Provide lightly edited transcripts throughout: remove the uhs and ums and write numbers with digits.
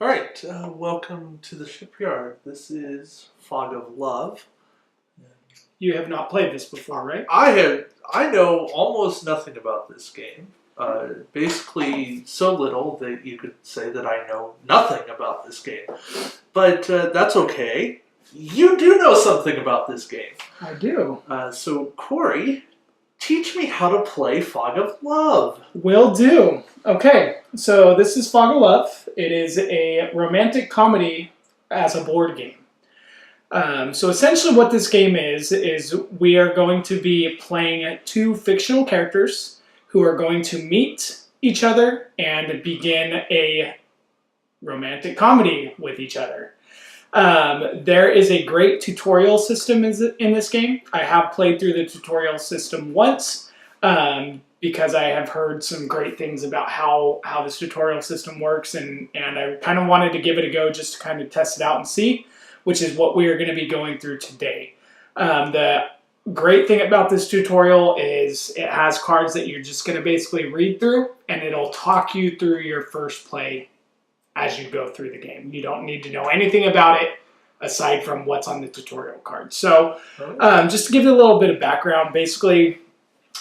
All right, welcome to the Shipyard. This is Fog of Love. You have not played this before, right? I know almost nothing about this game. Basically, so little that you could say that I know nothing about this game. But that's okay. You do know something about this game. I do. So, Corey, teach me how to play Fog of Love. Will do. Okay, so this is Fog of Love. It is a romantic comedy as a board game. So essentially what this game is we are going to be playing two fictional characters who are going to meet each other and begin a romantic comedy with each other. There is a great tutorial system in this game. I have played through the tutorial system once because I have heard some great things about how this tutorial system works, and I kind of wanted to give it a go just to kind of test it out and see, which is what we are going to be going through today. The great thing about this tutorial is it has cards that you're just going to basically read through, and it'll talk you through your first play as you go through the game. You don't need to know anything about it aside from what's on the tutorial card. So just to give you a little bit of background, basically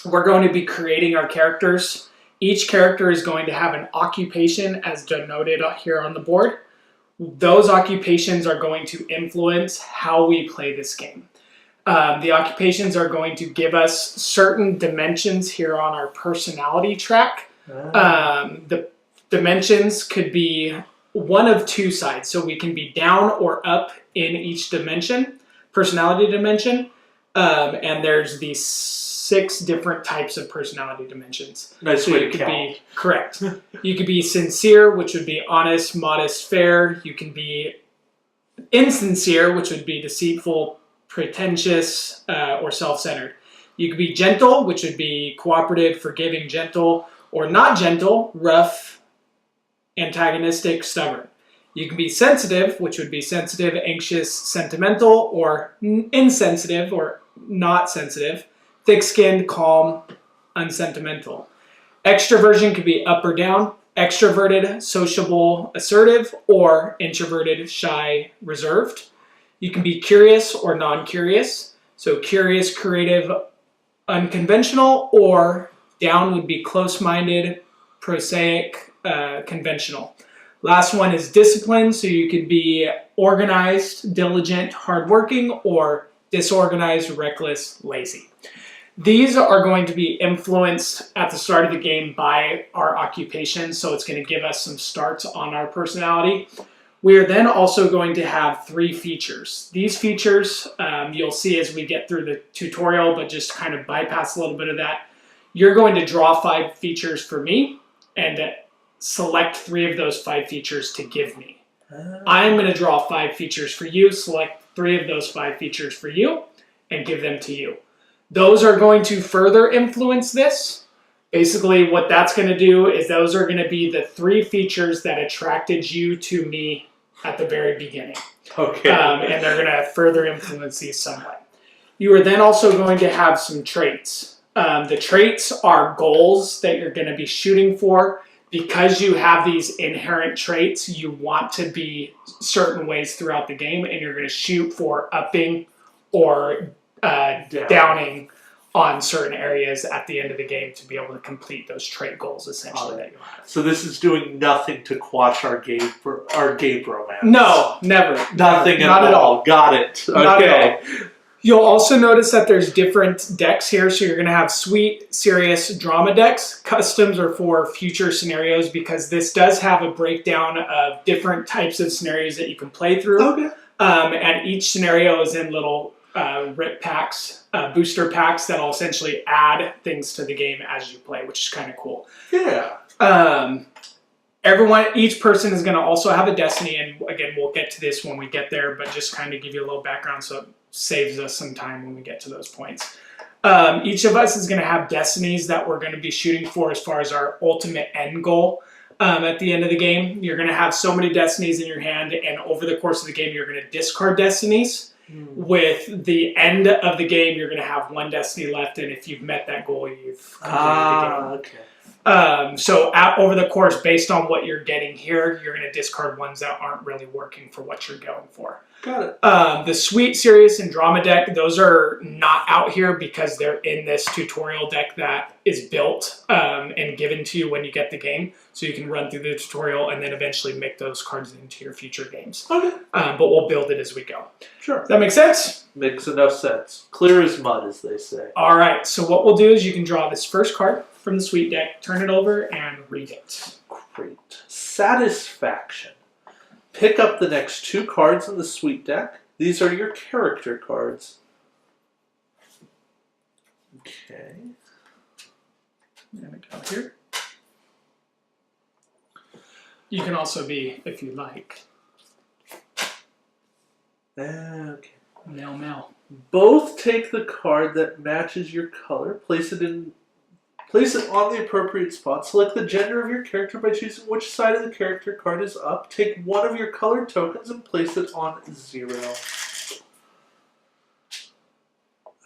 we're going to be creating our characters. Each character is going to have an occupation as denoted here on the board. Those occupations are going to influence how we play this game. The occupations are going to give us certain dimensions here on our personality track. The dimensions could be one of two sides, so we can be down or up in each dimension, personality dimension, and there's these 6 different types of personality dimensions. Nice way to count. Correct. You could be sincere, which would be honest, modest, fair. You can be insincere, which would be deceitful, pretentious, or self-centered. You could be gentle, which would be cooperative, forgiving, gentle, or not gentle, rough, antagonistic, stubborn. You can be sensitive, which would be sensitive, anxious, sentimental, or insensitive, or not sensitive. Thick-skinned, calm, unsentimental. Extroversion could be up or down, extroverted, sociable, assertive, or introverted, shy, reserved. You can be curious or non-curious. So curious, creative, unconventional, or down would be close-minded, prosaic, conventional. Last one is discipline, so you could be organized, diligent, hardworking, or disorganized, reckless, lazy. These are going to be influenced at the start of the game by our occupation, so it's going to give us some starts on our personality. We are then also going to have 3 features. These features you'll see as we get through the tutorial, but just kind of bypass a little bit of that. You're going to draw 5 features for me and select 3 of those 5 features to give me. I'm going to draw 5 features for you, select 3 of those 5 features for you, and give them to you. Those are going to further influence this. Basically, what that's going to do is those are going to be the 3 features that attracted you to me at the very beginning. Okay. And they're going to further influence these somewhat. You are then also going to have some traits. The traits are goals that you're going to be shooting for. Because you have these inherent traits, you want to be certain ways throughout the game, and you're going to shoot for upping or downing on certain areas at the end of the game to be able to complete those trait goals, essentially, that you have. So this is doing nothing to quash our gay romance? No, never. Nothing Not at all. Got it. Okay. Not at all. You'll also notice that there's different decks here, so you're going to have sweet, serious, drama decks. Customs are for future scenarios because this does have a breakdown of different types of scenarios that you can play through. Okay. And each scenario is in little rip packs, booster packs that'll essentially add things to the game as you play, which is kind of cool. Yeah. Each person is going to also have a destiny, and again, we'll get to this when we get there, but just kind of give you a little background so it saves us some time when we get to those points. Each of us is going to have destinies that we're going to be shooting for as far as our ultimate end goal. At the end of the game, you're going to have so many destinies in your hand, and over the course of the game, you're going to discard destinies. With the end of the game, you're going to have 1 destiny left, and if you've met that goal, you've completed the game. Okay. Over the course, based on what you're getting here, you're going to discard ones that aren't really working for what you're going for. Got it. The Sweet, Serious, and Drama deck, those are not out here because they're in this tutorial deck that is built and given to you when you get the game. So you can run through the tutorial and then eventually make those cards into your future games. Okay. But we'll build it as we go. Sure. Does that make sense? Makes enough sense. Clear as mud, as they say. All right. So what we'll do is you can draw this first card from the Sweet deck, turn it over, and read it. Great. Satisfaction. Pick up the next 2 cards in the Sweet deck. These are your character cards. Okay. There we go here. You can also be, if you like. Okay. Mail. Both take the card that matches your color, place it on the appropriate spot, select the gender of your character by choosing which side of the character card is up, take one of your colored tokens and place it on 0.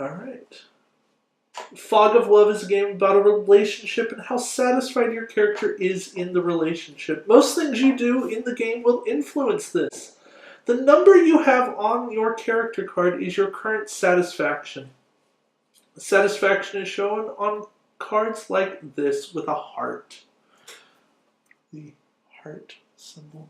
Alright. Fog of Love is a game about a relationship and how satisfied your character is in the relationship. Most things you do in the game will influence this. The number you have on your character card is your current satisfaction. Satisfaction is shown on cards like this with a heart. The heart symbol.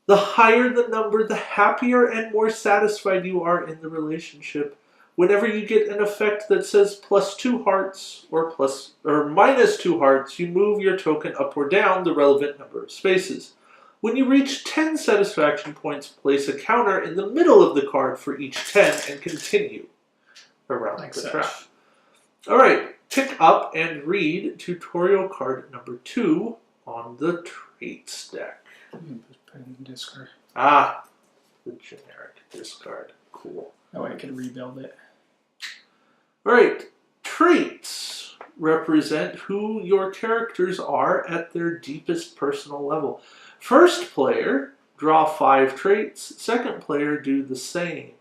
The higher the number, the happier and more satisfied you are in the relationship. Whenever you get an effect that says +2 hearts or -2 hearts, you move your token up or down the relevant number of spaces. When you reach 10 satisfaction points, place a counter in the middle of the card for each 10 and continue around Like the such. track. Alright, pick up and read tutorial card number 2 on the traits deck. Put it in the discard. Ah, the generic discard. Cool. That way I can rebuild it. Alright, traits represent who your characters are at their deepest personal level. First player, draw 5 traits. Second player, do the same.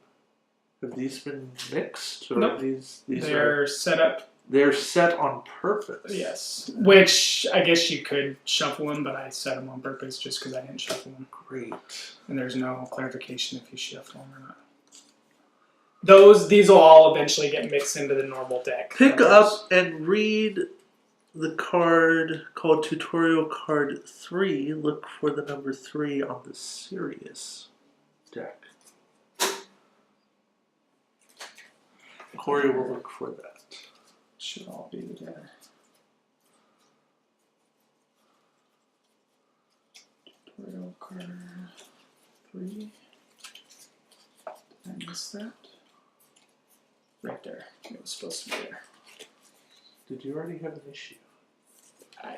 Have these been mixed? Or Nope. These They're set up. They're set on purpose. Yes. Which I guess you could shuffle them, but I set them on purpose just because I didn't shuffle them. Great. And there's no clarification if you shuffle them or not. These will all eventually get mixed into the normal deck. Pick up and read the card called Tutorial Card 3. Look for the number 3 on the Serious deck. Corey will look for that. Should all be together. Tutorial card 3. Did I miss that? Right there. It was supposed to be there. Did you already have an issue?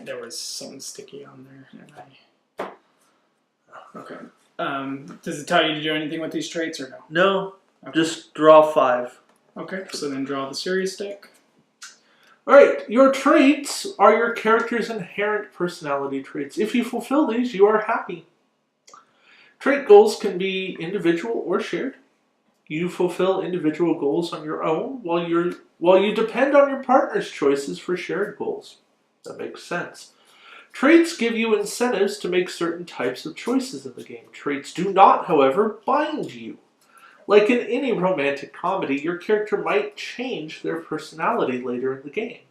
There was something sticky on there, and Okay. Does it tell you to do anything with these traits or no? No. Okay. Just draw 5. Okay, so then draw the Serious deck. Alright, your traits are your character's inherent personality traits. If you fulfill these, you are happy. Trait goals can be individual or shared. You fulfill individual goals on your own while you depend on your partner's choices for shared goals. That makes sense. Traits give you incentives to make certain types of choices in the game. Traits do not, however, bind you. Like in any romantic comedy, your character might change their personality later in the game.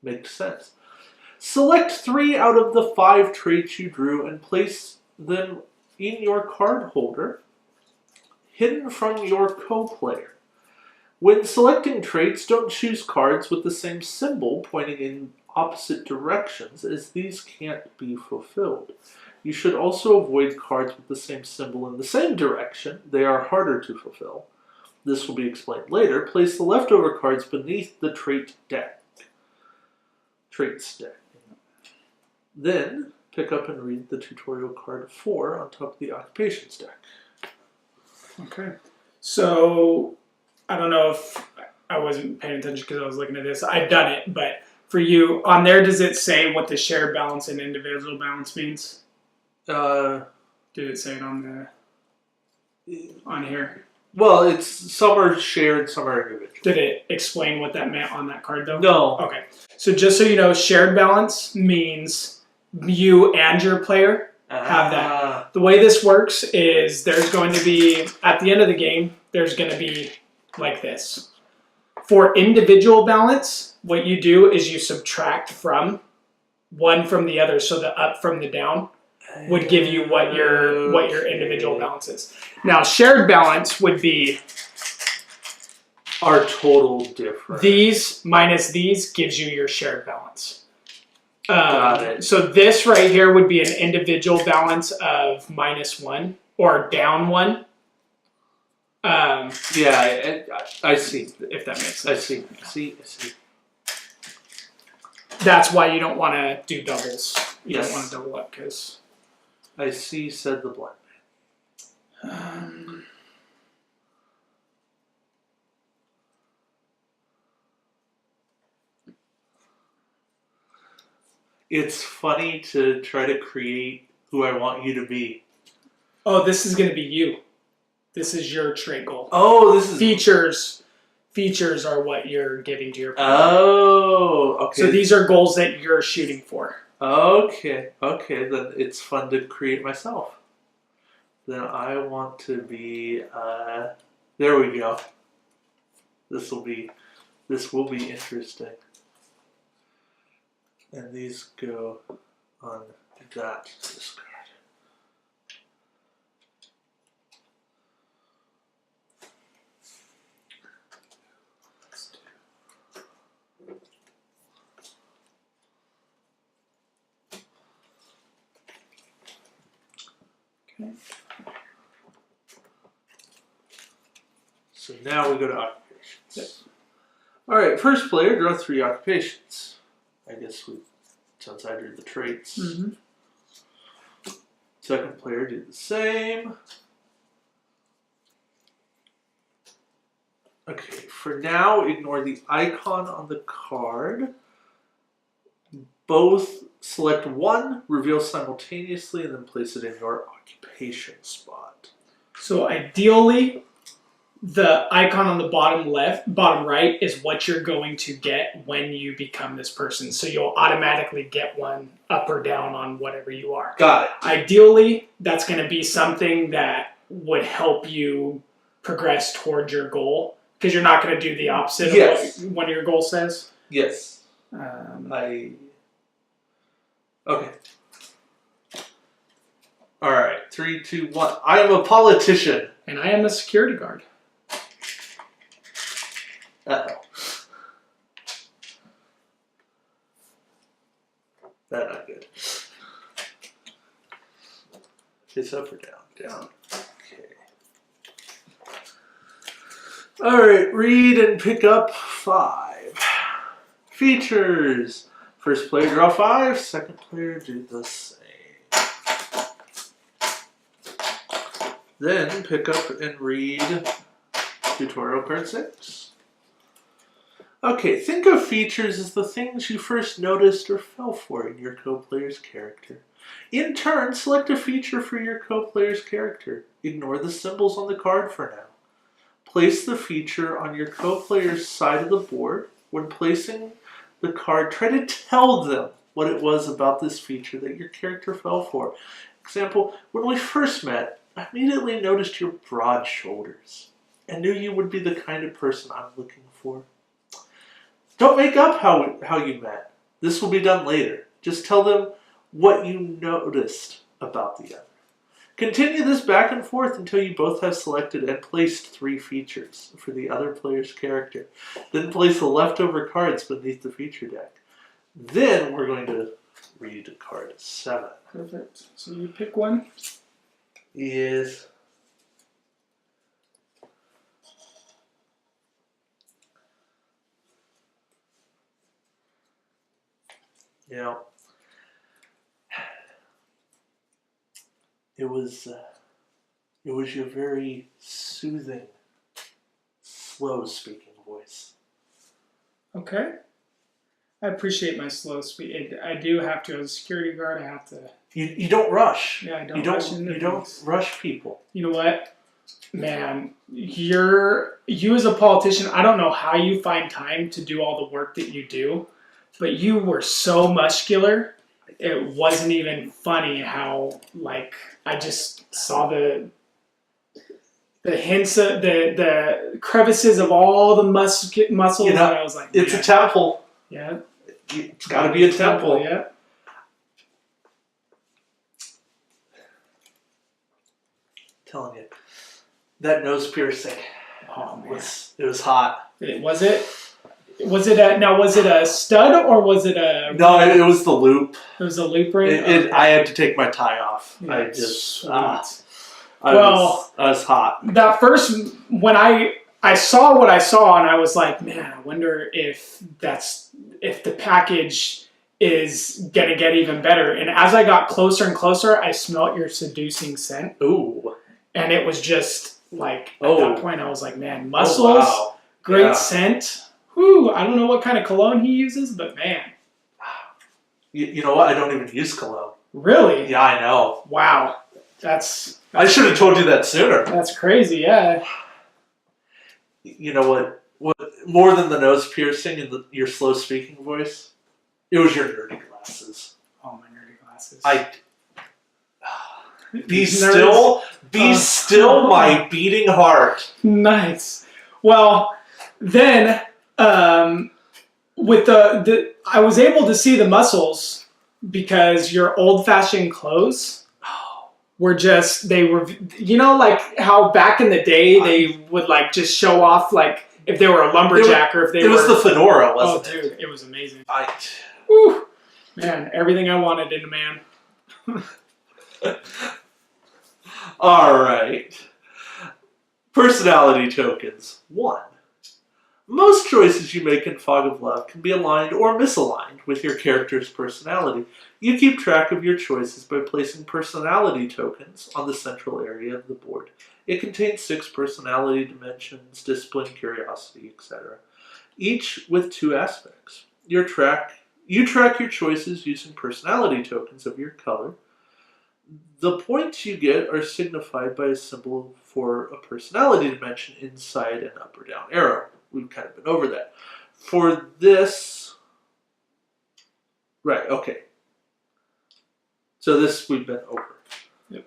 Makes sense. Select 3 out of the 5 traits you drew and place them in your card holder, hidden from your co-player. When selecting traits, don't choose cards with the same symbol pointing in opposite directions, as these can't be fulfilled. You should also avoid cards with the same symbol in the same direction. They are harder to fulfill. This will be explained later. Place the leftover cards beneath the traits deck. Then, pick up and read the tutorial card 4 on top of the occupations deck. Okay. So, I don't know if I wasn't paying attention because I was looking at this. I've done it, but for you, on there, does it say what the shared balance and individual balance means? Did it say it on here? Well, it's some are shared, some are individual. Did it explain what that meant on that card, though? No. Okay. So just so you know, shared balance means you and your player have that. The way this works is there's going to be, at the end of the game, there's going to be like this. For individual balance, what you do is you subtract from one from the other, so the up from the down would give you what your individual balance is. Now, shared balance would be our total difference. These minus these gives you your shared balance. Got it. So this right here would be an individual balance of -1 or down 1. Yeah, I see. If that makes sense. I see. That's why you don't want to do doubles. You Yes. don't want to double up because. I see, said the blind man. It's funny to try to create who I want you to be. Oh, this is going to be you. This is your trait goal. Oh, this is... Features are what you're giving to your player. Oh, okay. So these are goals that you're shooting for. Okay, then it's fun to create myself. Then I want to be, there we go. This will be interesting. And these go on that discard. Okay. So now we go to occupations. Yep. All right, first player, draw 3 occupations. I guess since I drew the traits. Mm-hmm. Second player, do the same. Okay, for now, ignore the icon on the card. Both select one, reveal simultaneously, and then place it in your occupation spot. So ideally, the icon on the bottom right is what you're going to get when you become this person. So you'll automatically get one up or down on whatever you are. Got it. Ideally, that's going to be something that would help you progress towards your goal, because you're not going to do the opposite Yes. of what your goal says. Yes. Okay. All right. 3, 2, 1. I am a politician. And I am a security guard. Uh-oh. That's not good. It's up or down? Down. Okay. All right. Read and pick up 5. Features. First player, draw 5. Second player, do the same. Then pick up and read tutorial card 6. Okay, think of features as the things you first noticed or fell for in your co-player's character. In turn, select a feature for your co-player's character. Ignore the symbols on the card for now. Place the feature on your co-player's side of the board. When placing the card, try to tell them what it was about this feature that your character fell for. Example, when we first met, I immediately noticed your broad shoulders and knew you would be the kind of person I'm looking for. Don't make up how you met. This will be done later. Just tell them what you noticed about the other. Continue this back and forth until you both have selected and placed 3 features for the other player's character. Then place the leftover cards beneath the feature deck. Then we're going to read card 7. Perfect. So you pick one. Yes. You know, it was your very soothing, slow-speaking voice. Okay. I appreciate my slow speed. I do have to, as a security guard, I have to... You don't rush. Yeah, I don't rush into You don't rush people. You know what? Man, you as a politician, I don't know how you find time to do all the work that you do, but you were so muscular. It wasn't even funny how, like, I just saw the hints of the crevices of all the muscles, and I was like, it's a temple. Yeah. It's got to be a temple. Yeah. Telling you, that nose piercing. Oh man, it was hot. Was it? Was it a stud or was it a? No, it was the loop. It was a loop ring. I had to take my tie off. Yeah, I just. I was hot. That first, when I saw what I saw, and I was like, man, I wonder if the package is gonna get even better. And as I got closer and closer, I smelled your seducing scent. Ooh. And it was just like, at that point, I was like, man, muscles, great scent. Whew, I don't know what kind of cologne he uses, but man. You know what? I don't even use cologne. Really? Yeah, I know. Wow. I should have told you that sooner. That's crazy, yeah. You know what? More than the nose piercing and your slow speaking voice, it was your nerdy glasses. Oh, my nerdy glasses. Be still, my beating heart. Nice. Well, then with I was able to see the muscles because your old-fashioned clothes were like how back in the day they would like just show off like if they were a lumberjack or if they were. It was the fedora, wasn't it? Oh, dude, it was amazing. Whew, man, everything I wanted in a man. All right. Personality tokens. 1. Most choices you make in Fog of Love can be aligned or misaligned with your character's personality. You keep track of your choices by placing personality tokens on the central area of the board. It contains 6 personality dimensions, discipline, curiosity, etc., each with 2 aspects. You track your choices using personality tokens of your color. The points you get are signified by a symbol for a personality dimension inside an up or down arrow. We've kind of been over that. For this... Right, okay. So this we've been over. Yep.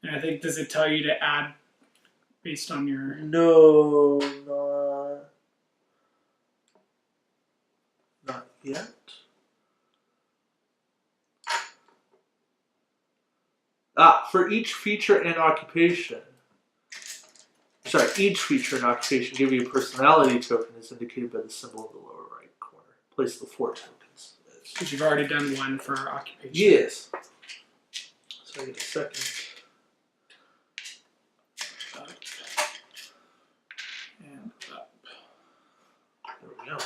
And I think, does it tell you to add based on your... No, not yet. For each feature and occupation. Each feature and occupation give you a personality token as indicated by the symbol in the lower right corner. Place the 4 tokens. Because you've already done one for occupation. Yes. So I get a second. Up. And up. There we go.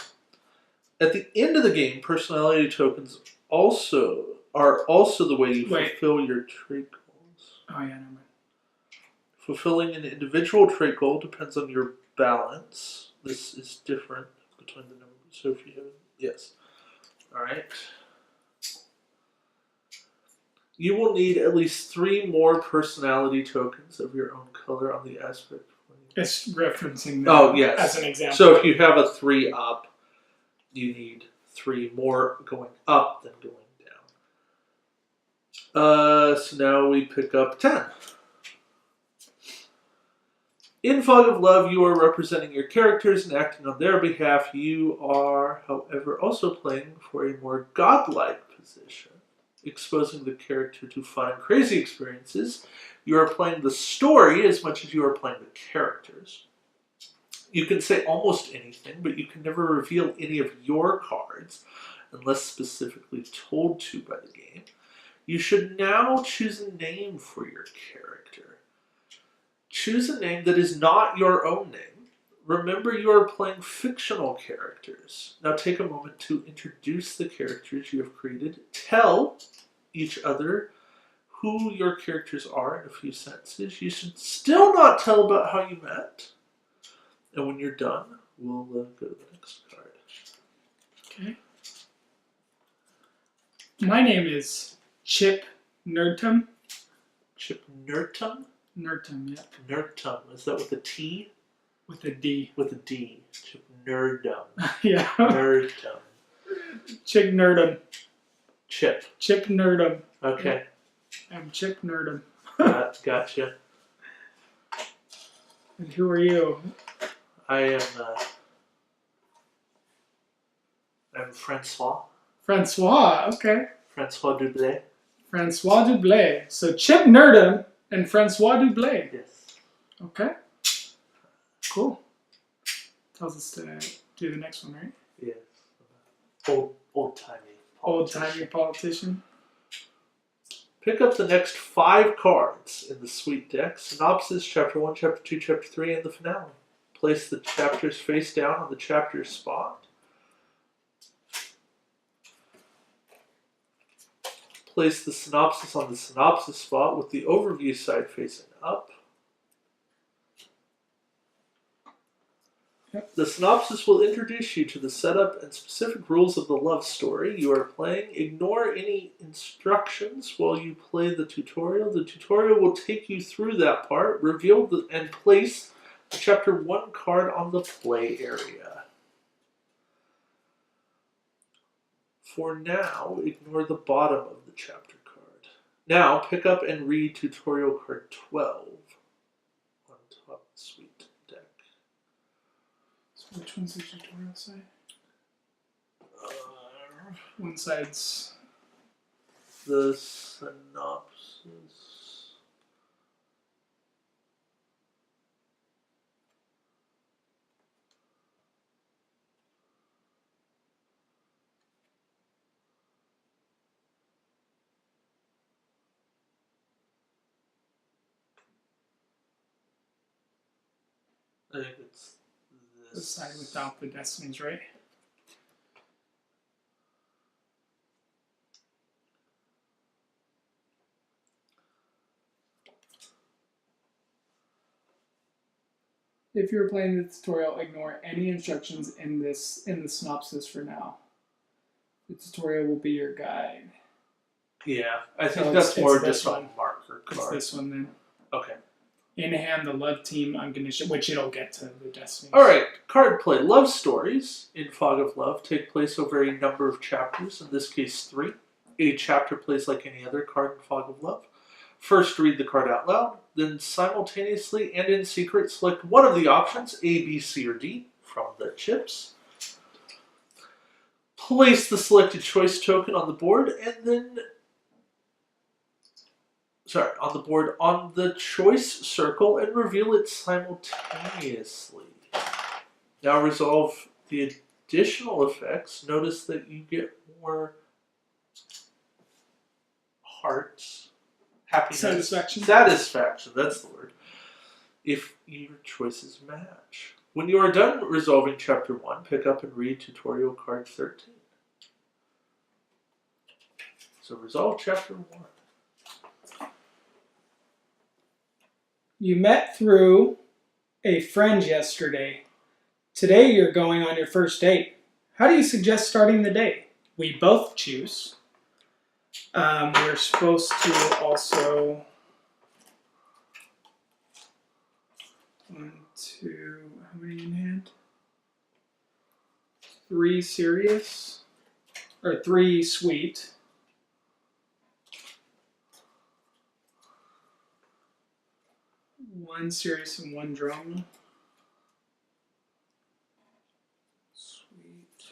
At the end of the game, personality tokens are also the way you fulfill your trait goals. Oh yeah, never mind. Fulfilling an individual trait goal depends on your balance. This is different between the numbers. So if you have... Yes. Alright. You will need at least 3 more personality tokens of your own color on the aspect. It's referencing that as an example. So if you have a 3 up, you need 3 more going up than going down. So now we pick up 10. In Fog of Love, you are representing your characters and acting on their behalf. You are, however, also playing for a more godlike position, exposing the character to fun and crazy experiences. You are playing the story as much as you are playing the characters. You can say almost anything, but you can never reveal any of your cards unless specifically told to by the game. You should now choose a name for your character. Choose a name that is not your own name. Remember, you are playing fictional characters. Now take a moment to introduce the characters you have created. Tell each other who your characters are in a few sentences. You should still not tell about how you met. And when you're done, we'll go to the next card. Okay. My name is Chip Nerdtum. Chip Nerdtum? Nerdtum, yeah. Nerdtum. Is that with a T? With a D. With a D. Chip Nerddum. Yeah. Nerddum. Chick Nerdum. Chip. Chip Nerdum. Okay. I'm Chip Nerdum. Gotcha. And who are you? I am. I'm Francois. Francois. Okay. Francois Dublé. Francois Dublé. So Chip Nerdum and Francois Dublé. Yes. Okay. Cool. Tells us to do the next one, right? Yes. Old-timey. Old-timey politician. Pick up the next 5 cards in the Sweet deck. Synopsis, Chapter 1, Chapter 2, Chapter 3, and the finale. Place the chapters face down on the chapter spot. Place the synopsis on the synopsis spot with the overview side facing up. The synopsis will introduce you to the setup and specific rules of the love story you are playing. Ignore any instructions while you play the tutorial. The tutorial will take you through that part, reveal and place the Chapter 1 card on the play area. For now, ignore the bottom of the chapter card. Now, pick up and read tutorial card 12 on top of the Sweet deck. Which one's the tutorial side? One side's the synopsis. I think it's the side without the destinies, right? If you're playing the tutorial, ignore any instructions in the synopsis for now. The tutorial will be your guide. Yeah, I think that's more just a marker card. It's this one then. Okay. In hand, the love team unconditional, which it'll get to the destiny. All right, card play. Love stories in Fog of Love take place over a number of chapters, in this case 3. A chapter plays like any other card in Fog of Love. First, read the card out loud, then simultaneously and in secret select one of the options, A, B, C, or D, from the chips. Place the selected choice token on the board, and then on the choice circle and reveal it simultaneously. Now resolve the additional effects. Notice that you get more hearts, happiness, satisfaction, that's the word, if your choices match. When you are done resolving Chapter 1, pick up and read tutorial card 13. So resolve Chapter 1. You met through a friend yesterday. Today you're going on your first date. How do you suggest starting the day? We both choose. We're supposed to also... 1, 2, how many in hand? 3 serious, or 3 sweet. 1 serious and 1 drama. Sweet.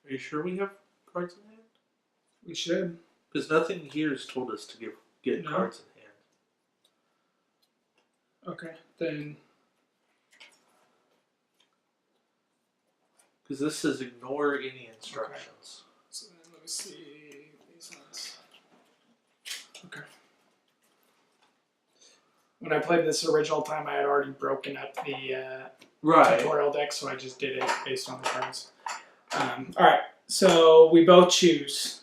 Are you sure we have cards in hand? We should. Because nothing here has told us to get cards in hand. Okay, then. Because this says ignore any instructions. Okay. So then let me see these ones. Okay. When I played this original time, I had already broken up the tutorial deck, so I just did it based on the cards. Alright, so we both choose.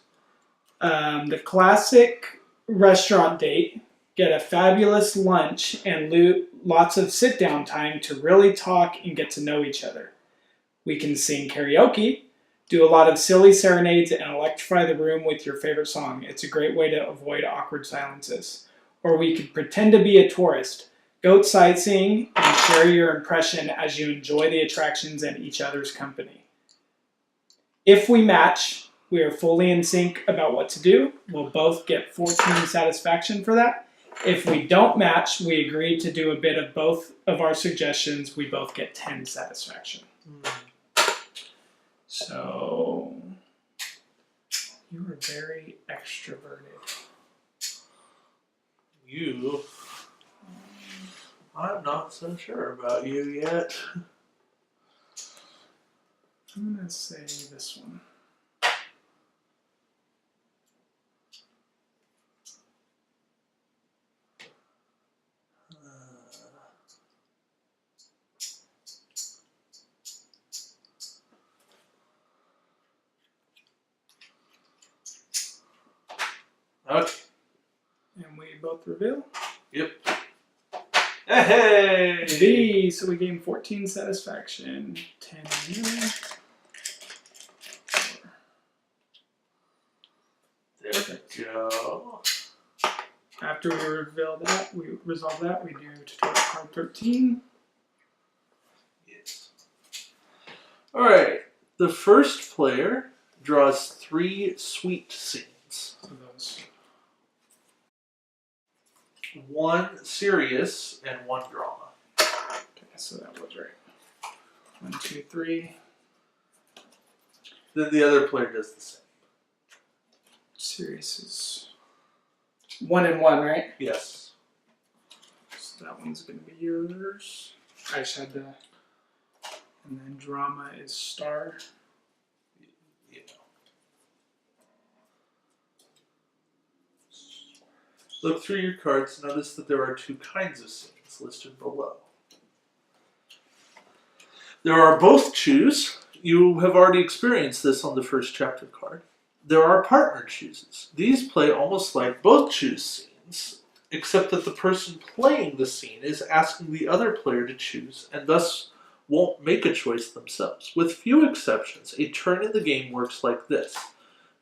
The classic restaurant date, get a fabulous lunch and lots of sit-down time to really talk and get to know each other. We can sing karaoke, do a lot of silly serenades, and electrify the room with your favorite song. It's a great way to avoid awkward silences. Or we could pretend to be a tourist, Goat sightseeing and share your impression as you enjoy the attractions and each other's company. If we match, we are fully in sync about what to do. We'll both get 14 satisfaction for that. If we don't match, we agree to do a bit of both of our suggestions. We both get 10 satisfaction. So, you are very extroverted. You? I'm not so sure about you yet. I'm going to say this one. Okay. And we both reveal? Yep. Hey! V, so we gain 14 satisfaction. 10 you. There we go. After we resolve that, we do tutorial card 13. Yes. Alright. The first player draws 3 sweet scenes. So those. 1 serious and 1 drama. Okay, so that was right. 1, 2, 3. Then the other player does the same. Serious is 1 and 1, right? Yes. So that one's going to be yours. I just had to. And then drama is star. Yeah. Look through your cards. Notice that there are 2 kinds of scenes listed below. There are both choose. You have already experienced this on the first chapter card. There are partner chooses. These play almost like both choose scenes, except that the person playing the scene is asking the other player to choose, and thus won't make a choice themselves. With few exceptions, a turn in the game works like this.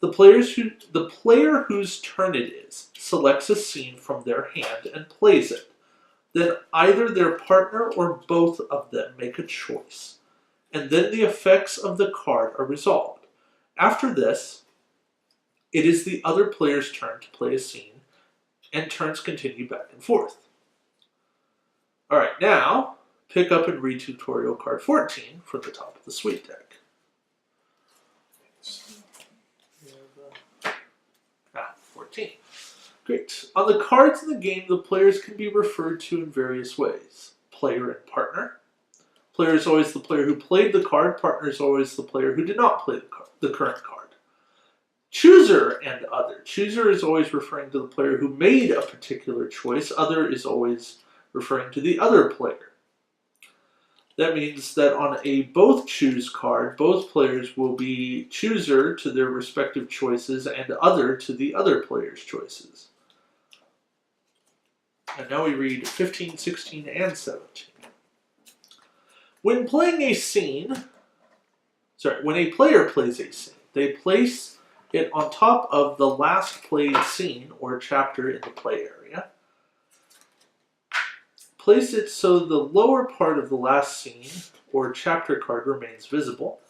The player whose turn it is selects a scene from their hand and plays it. Then either their partner or both of them make a choice, and then the effects of the card are resolved. After this, it is the other player's turn to play a scene, and turns continue back and forth. Alright, now pick up and read tutorial card 14 from the top of the suite deck. 14. Great. On the cards in the game, the players can be referred to in various ways. Player and partner. Player is always the player who played the card. Partner is always the player who did not play the current card. Chooser and other. Chooser is always referring to the player who made a particular choice. Other is always referring to the other player. That means that on a both choose card, both players will be chooser to their respective choices and other to the other player's choices. And now we read 15, 16, and 17. When playing a scene, when a player plays a scene, they place it on top of the last played scene or chapter in the play area. Place it so the lower part of the last scene or chapter card remains visible.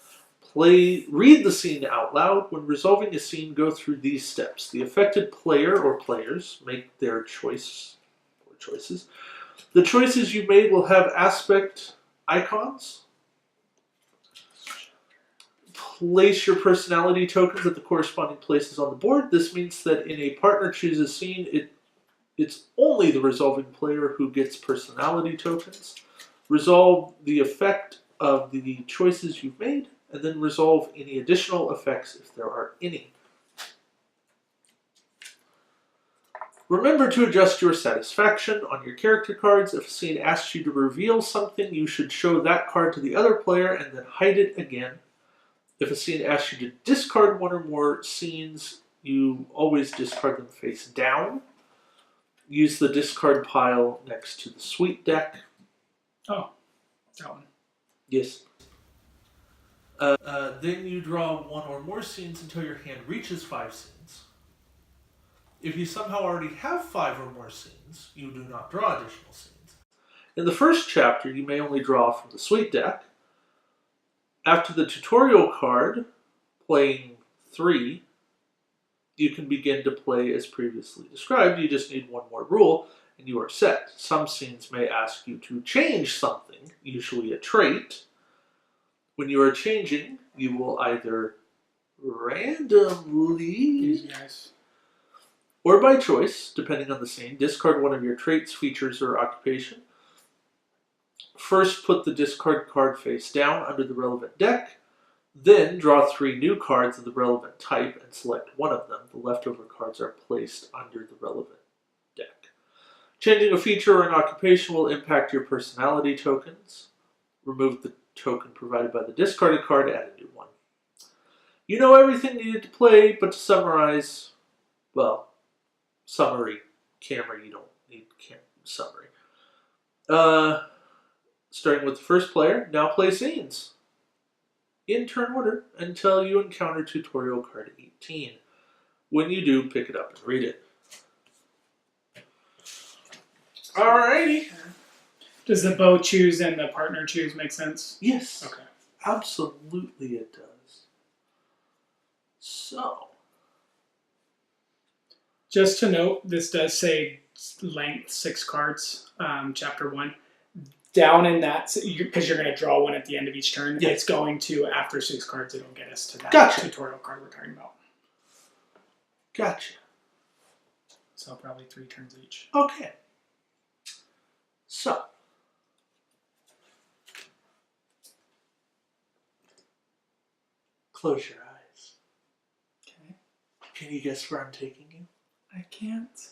Read the scene out loud. When resolving a scene, go through these steps. The affected player or players make their choices. The choices you made will have aspect icons. Place your personality tokens at the corresponding places on the board. This means that in a partner chooses scene, it's only the resolving player who gets personality tokens. Resolve the effect of the choices you've made, and then resolve any additional effects if there are any. Remember to adjust your satisfaction on your character cards. If a scene asks you to reveal something, you should show that card to the other player and then hide it again. If a scene asks you to discard one or more scenes, you always discard them face down. Use the discard pile next to the suite deck. Oh, that one. Yes. Then you draw one or more scenes until your hand reaches 5 scenes. If you somehow already have 5 or more scenes, you do not draw additional scenes. In the first chapter, you may only draw from the Sweet deck. After the tutorial card, playing 3, you can begin to play as previously described. You just need one more rule, and you are set. Some scenes may ask you to change something, usually a trait. When you are changing, you will either randomly or by choice, depending on the scene, discard one of your traits, features, or occupation. First, put the discard card face down under the relevant deck. Then, draw 3 new cards of the relevant type and select one of them. The leftover cards are placed under the relevant deck. Changing a feature or an occupation will impact your personality tokens. Remove the token provided by the discarded card, add a new one. You know everything needed to play, but to summarize, well, summary. Camera, you don't need summary. Starting with the first player, now play scenes in turn order until you encounter tutorial card 18. When you do, pick it up and read it. Alrighty. Does the bow choose and the partner choose make sense? Yes. Okay. Absolutely it does. So. Just to note, this does say length 6 cards, chapter 1. Down in that, because you're going to draw one at the end of each turn, yes. It's going to, after 6 cards, it'll get us to that tutorial card we're talking about. Gotcha. So probably 3 turns each. Okay. So. Close your eyes. Okay. Can you guess where I'm taking you? I can't.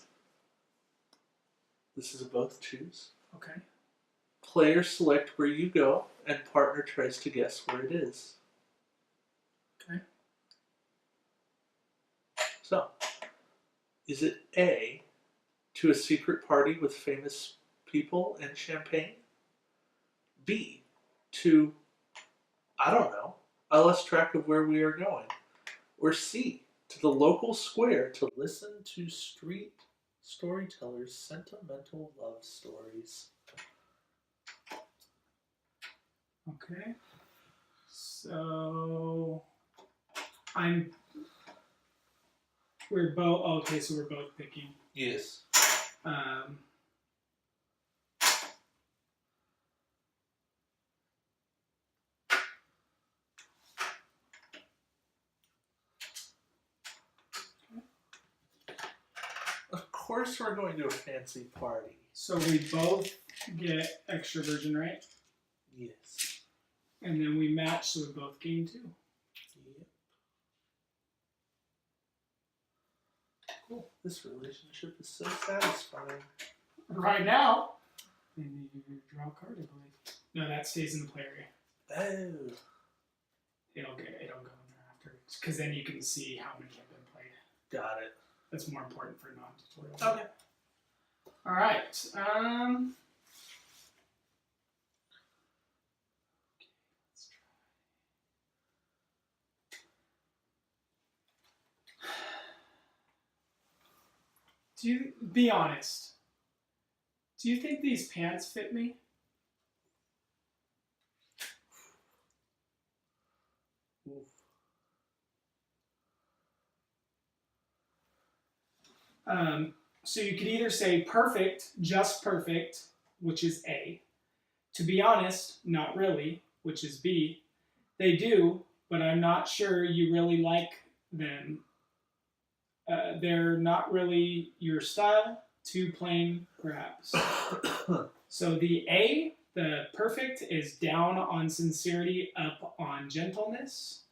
This is a both choose. Okay. Player select where you go, and partner tries to guess where it is. Okay. So, is it A, to a secret party with famous people and champagne? B, to, I don't know, I lost track of where we are going. Or C, to the local square to listen to street storytellers' sentimental love stories. Okay. So we're both okay, so we're both picking. Yes. Of course we're going to a fancy party. So we both get extroversion, right? Yes. And then we match, so we both gain 2. Yep. Cool. This relationship is so satisfying. Right now. And you draw a card, I believe. No, that stays in the play area. Oh. It'll go in there afterwards, because then you can see how many have been played. Got it. That's more important for non-tutorial. Okay. All right. Be honest. Do you think these pants fit me? Oof. So you could either say perfect, just perfect, which is A. To be honest, not really, which is B. They do, but I'm not sure you really like them. They're not really your style. Too plain, perhaps. So the A, the perfect, is down on sincerity, up on gentleness.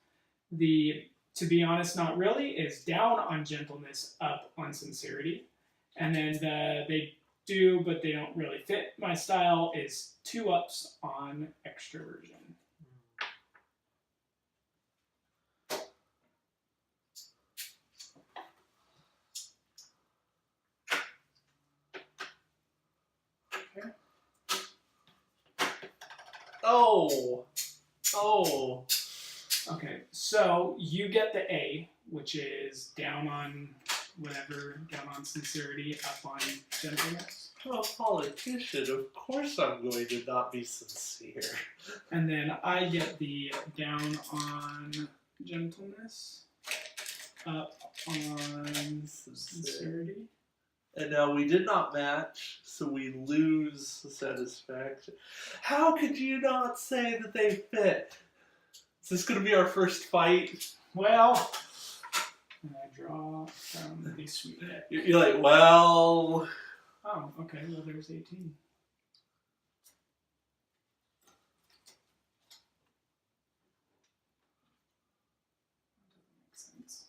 The to be honest, not really, is down on gentleness, up on sincerity. And then the they do, but they don't really fit my style, is 2 ups on extroversion. Okay. Oh. Okay, so you get the A, which is down on whatever, down on sincerity, up on gentleness. I'm a politician. Of course I'm going to not be sincere. And then I get the down on gentleness, up on sincerity. And now we did not match, so we lose satisfaction. How could you not say that they fit? Is this going to be our first fight? Well, and I draw from the sweet deck. You're like, well... Oh, okay. Well, there's 18. That doesn't make sense.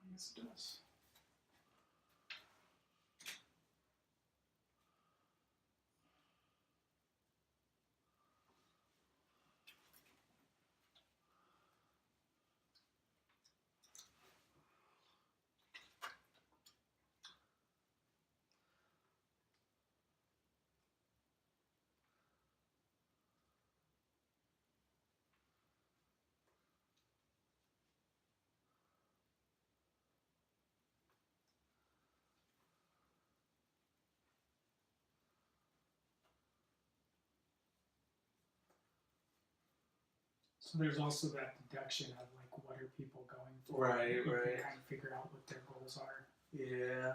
I guess it does. So there's also that deduction of like, what are people going for? Right. You can kind of figure out what their goals are. Yeah.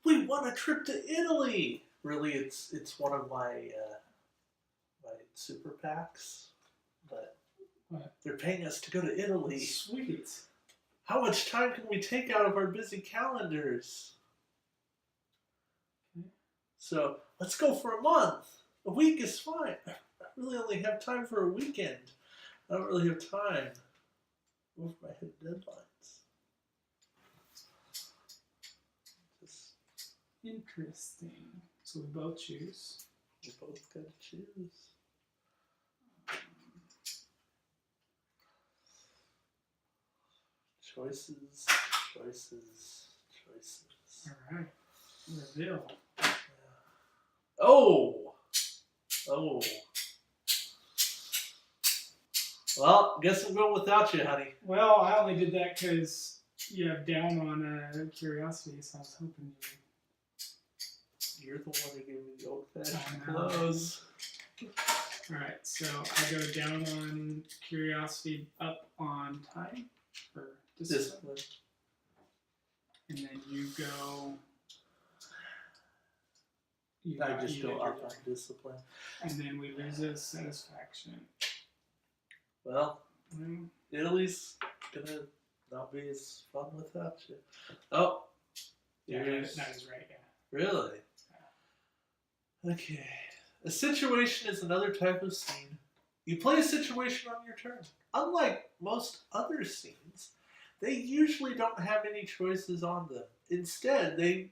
We won a trip to Italy. Really, it's one of my my super packs, but What? they're paying us to go to Italy. Sweet. How much time can we take out of our busy calendars? Okay. So let's go for a month. A week is fine. I really only have time for a weekend. I don't really have time. Over my head deadlines. Just Interesting. So we both choose. we both gotta choose. Choices, choices, choices. All right. Reveal. Oh! Oh. Well, guess I'm going without you, honey. Well, I only did that because you have down on curiosity, so I was hoping You're the one who gave me the old-fashioned I know. clothes. All right, so I go down on curiosity, up on time or discipline, Discipline. and then you go. I just you go did up your on turn. discipline. And then we lose his satisfaction. Well, Well, Italy's gonna not be as fun without you. Oh, yeah, here's- that is right. Yeah. Really? Okay. A situation is another type of scene. You play a situation on your turn. Unlike most other scenes, they usually don't have any choices on them. Instead, they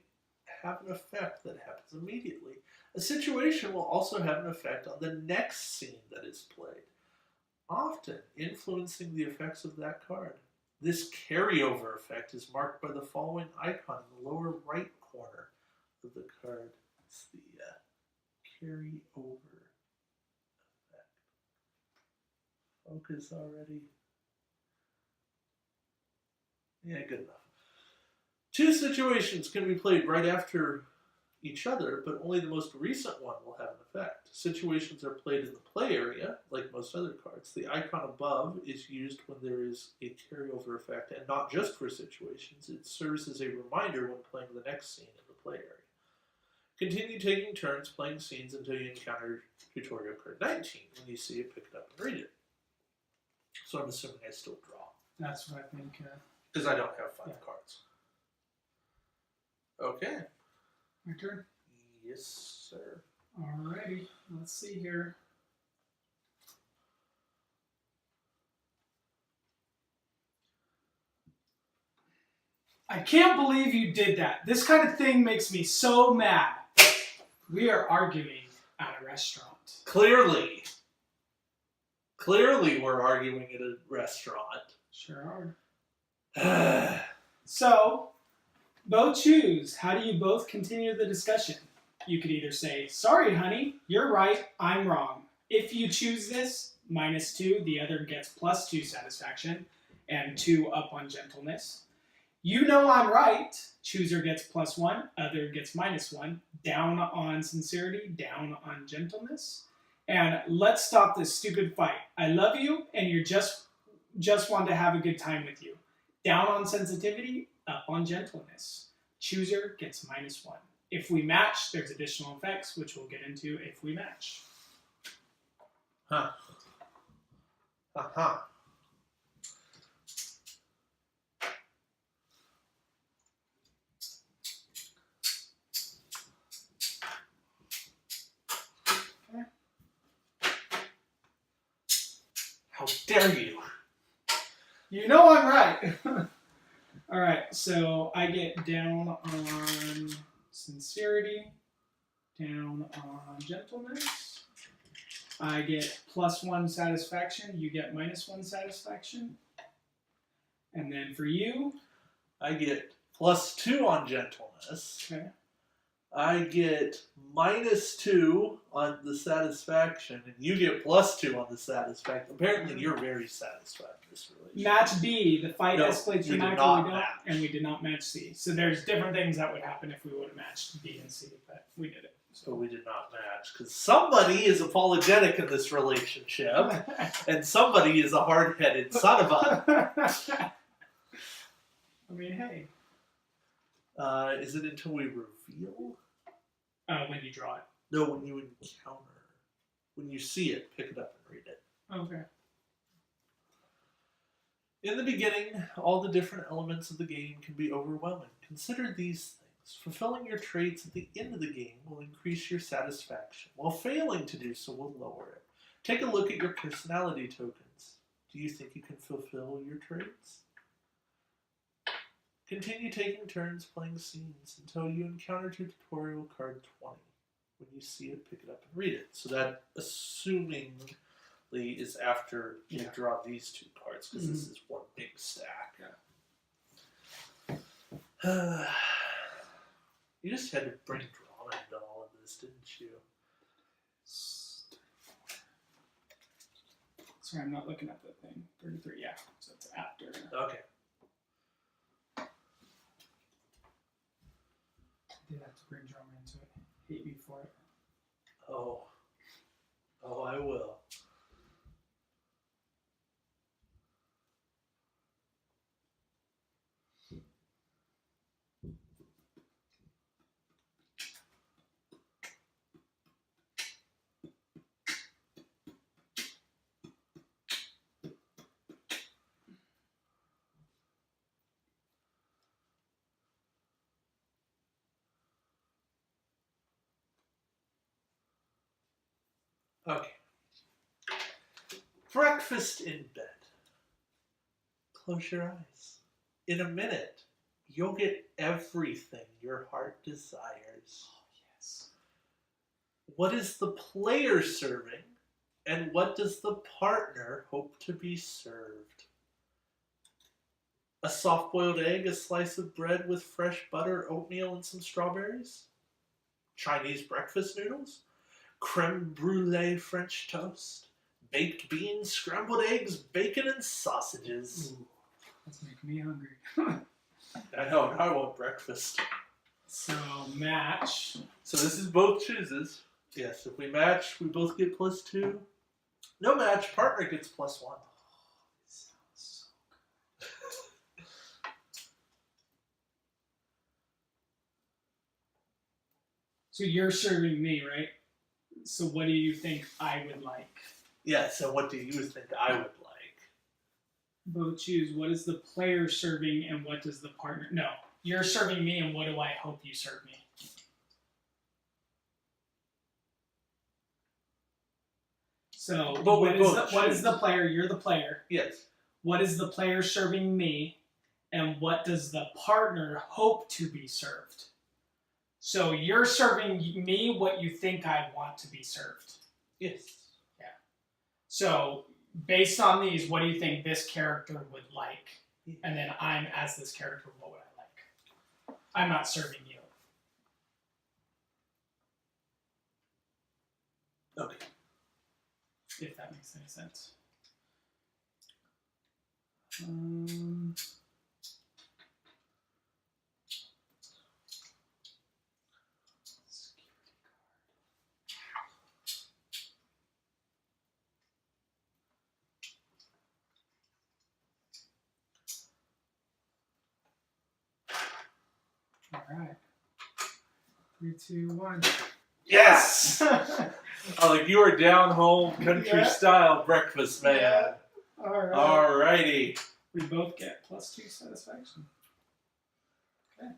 have an effect that happens immediately. A situation will also have an effect on the next scene that is played, often influencing the effects of that card. This carryover effect is marked by the following icon in the lower right corner of the card. It's the carryover effect. Focus already. Yeah, good enough. Two situations can be played right after each other, but only the most recent one will have an effect. Situations are played in the play area, like most other cards. The icon above is used when there is a carryover effect, and not just for situations. It serves as a reminder when playing the next scene in the play area. Continue taking turns playing scenes until you encounter tutorial card 19. When you see it, pick it up and read it. So I'm assuming I still draw. That's what I think. Because I don't have 5 Yeah. cards. Okay. My turn. Yes, sir. Alrighty, let's see here. I can't believe you did that. This kind of thing makes me so mad. We are arguing at a restaurant. Clearly we're arguing at a restaurant. Sure are. So, both choose. How do you both continue the discussion? You could either say, sorry, honey, you're right, I'm wrong. If you choose this, -2, the other gets +2 satisfaction, and 2 up on gentleness. You know I'm right, chooser gets +1, other gets -1, down on sincerity, down on gentleness. And let's stop this stupid fight. I love you, and you just want to have a good time with you. Down on sensitivity, up on gentleness. Chooser gets -1. If we match, there's additional effects, which we'll get into if we match. Huh. Uh-huh. How dare you? You know I'm right. All right, so I get down on sincerity, down on gentleness. I get +1 satisfaction. You get -1 satisfaction. And then for you, I get +2 on gentleness. okay. I get -2 on the satisfaction, and you get +2 on the satisfaction. Apparently, you're very satisfied with this relationship. Match B, the fight No, escalates we did dramatically, not match. and we did not match C. So there's different things that would happen if we would have matched B and C, but we did it. So we did not match, because somebody is apologetic in this relationship, and somebody is a hard-headed son of a... I mean, hey. Is it until we reveal? When you draw it. No, when you encounter. When you see it, pick it up and read it. Okay. In the beginning, all the different elements of the game can be overwhelming. Consider these things. Fulfilling your traits at the end of the game will increase your satisfaction, while failing to do so will lower it. Take a look at your personality tokens. Do you think you can fulfill your traits? Continue taking turns playing scenes until you encounter tutorial card 20. When you see it, pick it up and read it. So that, assumingly, is after you draw these 2 cards, because this is one big stack. Yeah. You just had to bring drama into all of this, didn't you? Sorry, I'm not looking at the thing. 33, yeah. So it's after. Okay. I did have to bring drama into it. Hate me for it. Oh, I will. Okay. Breakfast in bed. Close your eyes. In a minute, you'll get everything your heart desires. Oh, yes. What is the player serving, and what does the partner hope to be served? A soft-boiled egg, a slice of bread with fresh butter, oatmeal, and some strawberries? Chinese breakfast noodles? Creme brulee French toast? Baked beans, scrambled eggs, bacon, and sausages? Ooh, that's making me hungry. I know, I want breakfast. So, match. So this is both chooses. Yes, if we match, we both get +2. No match, partner gets +1. Sounds so good. So you're serving me, right? So what do you think I would like? Yeah, so what do you think I would like? Both choose. What is the player serving and what does the partner... No, you're serving me and what do I hope you serve me? So But we both what is choose. the player? You're the player. Yes. What is the player serving me? And what does the partner hope to be served? So you're serving me what you think I want to be served. Yes. Yeah. So based on these, what do you think this character would like? And then I'm, as this character, what would I like? I'm not serving you. Okay. If that makes any sense. All right. 3, 2, 1. Yes! Like you are down home, country style breakfast, man. Yeah. All right. Alrighty. We both get +2 satisfaction. Okay.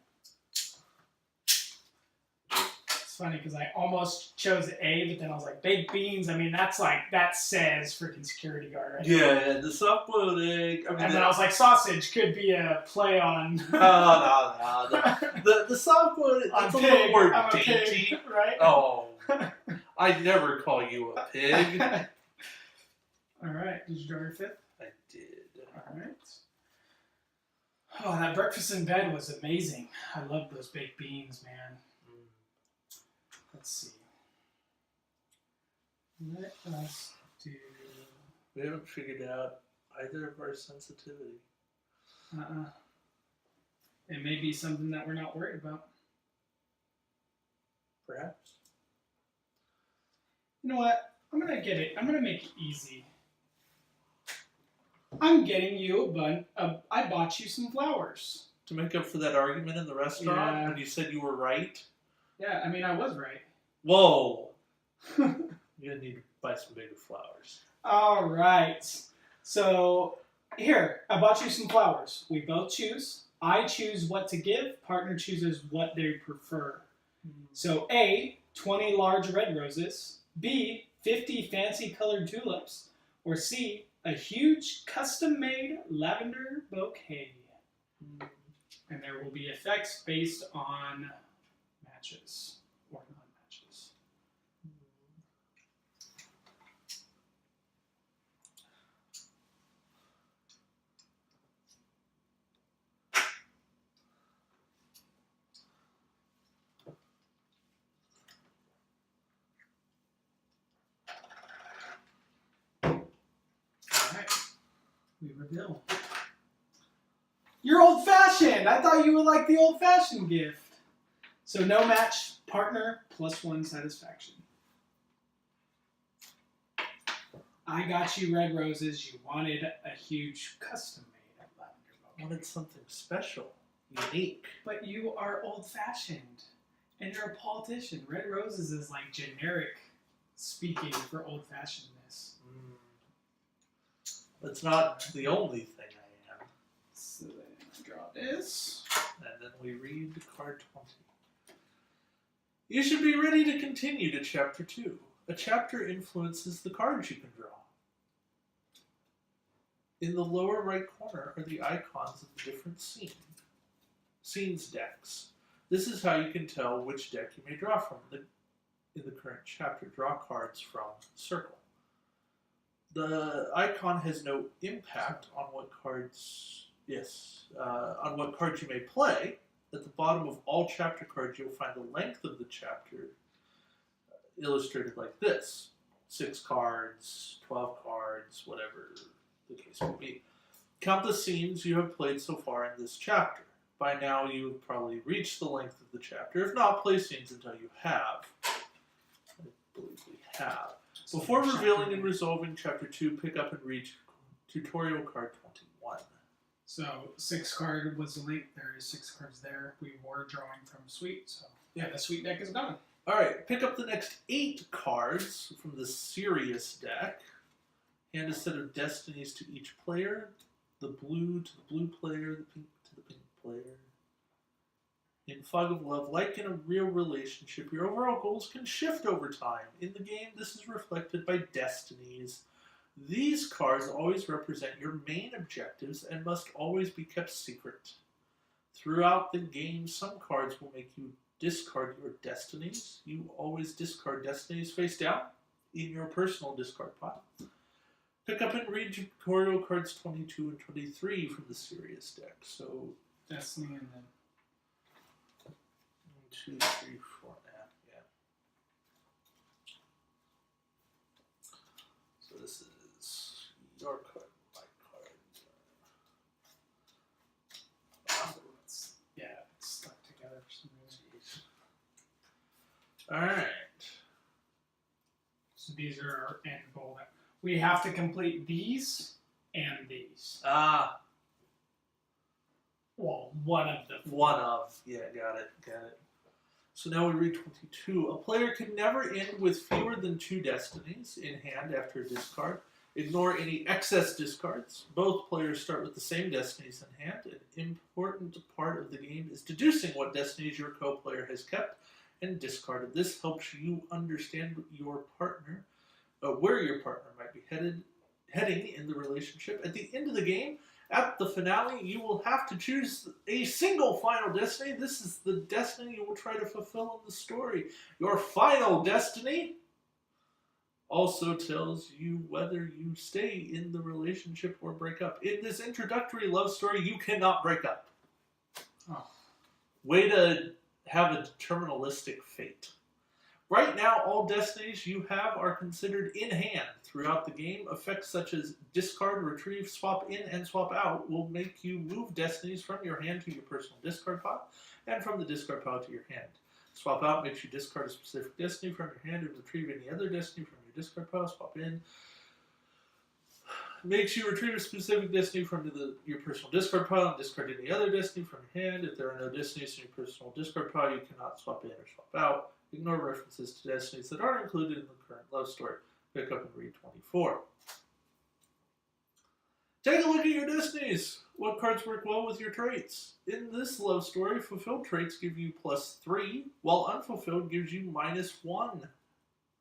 It's funny because I almost chose A, but then I was like, baked beans. I mean, that says freaking security guard, right? Yeah, the soft-boiled egg. I mean, and then I was like, sausage could be a play on. No. The soft-boiled egg, it's a little more dainty. Pig, right? Oh, I'd never call you a pig. All right. Did you draw your 5th? I did. All right. Oh, that breakfast in bed was amazing. I loved those baked beans, man. Let's see. Let us do... We haven't figured out either of our sensitivity. It may be something that we're not worried about. Perhaps. You know what? I'm going to get it. I'm going to make it easy. I'm getting you I bought you some flowers. To make up for that argument in the restaurant Yeah. when you said you were right? Yeah, I mean, I was right. Whoa! You're gonna need to buy some bigger flowers. All right. So, here, I bought you some flowers. We both choose. I choose what to give. Partner chooses what they prefer. So, A, 20 large red roses. B, 50 fancy colored tulips. Or C, a huge custom-made lavender bouquet. And there will be effects based on matches or non-matches. Alright, we reveal. You're old-fashioned! I thought you would like the old-fashioned gift. So no match, partner, +1 satisfaction. I got you red roses. You wanted a huge custom-made lavender bouquet. I wanted something special, unique. But you are old-fashioned, and you're a politician. Red roses is like generic speaking for old-fashionedness. That's not the only thing I am. So then I draw this. And then we read card 20. You should be ready to continue to Chapter 2. A chapter influences the cards you can draw. In the lower right corner are the icons of the different scenes decks. This is how you can tell which deck you may draw from in the current chapter. Draw cards from circle. The icon has no impact on what cards. On what cards you may play. At the bottom of all chapter cards, you'll find the length of the chapter illustrated like this: 6 cards, 12 cards, whatever the case may be. Count the scenes you have played so far in this chapter. By now, you have probably reached the length of the chapter. If not, play scenes until you have. I believe we have. Before revealing and resolving Chapter 2, pick up and read Tutorial Card 21. So 6 card was the link. There is 6 cards there. We were drawing from Sweet, so yeah, the Sweet deck is gone. Alright, pick up the next 8 cards from the Serious deck. Hand a set of destinies to each player. The blue to the blue player, the pink to the pink player. In In Fog of Love, like in a real relationship, your overall goals can shift over time. In the game, this is reflected by destinies. These cards always represent your main objectives and must always be kept secret. Throughout the game, some cards will make you discard your destinies. You always discard destinies face down in your personal discard pile. Pick up and read tutorial cards 22 and 23 from the serious deck. So, Destiny and then 1, 2, 3, 4, yeah. So this is your card, my card. Yeah, it's stuck together for some reason. Jeez. Alright. So these are our end goal. We have to complete these and these. Ah. Well, one of the four. One of. Yeah, got it. So now we read 22. A player can never end with fewer than 2 destinies in hand after a discard. Ignore any excess discards. Both players start with the same destinies in hand. An important part of the game is deducing what destinies your co-player has kept and discarded. This helps you understand your partner, where your partner might be heading in the relationship. At the end of the game, at the finale, you will have to choose a single final destiny. This is the destiny you will try to fulfill in the story. Your final destiny also tells you whether you stay in the relationship or break up. In this introductory love story, you cannot break up. Oh. Way to have a deterministic fate. Right now, all destinies you have are considered in hand. Throughout the game, effects such as discard, retrieve, swap in, and swap out will make you move destinies from your hand to your personal discard pile, and from the discard pile to your hand. Swap out makes you discard a specific destiny from your hand and retrieve any other destiny from your discard pile. Swap in makes you retrieve a specific destiny from your personal discard pile and discard any other destiny from your hand. If there are no destinies in your personal discard pile, you cannot swap in or swap out. Ignore references to destinies that aren't included in the current love story. Pick up and read 24. Take a look at your destinies. What cards work well with your traits? In this love story, fulfilled traits give you +3, while unfulfilled gives you -1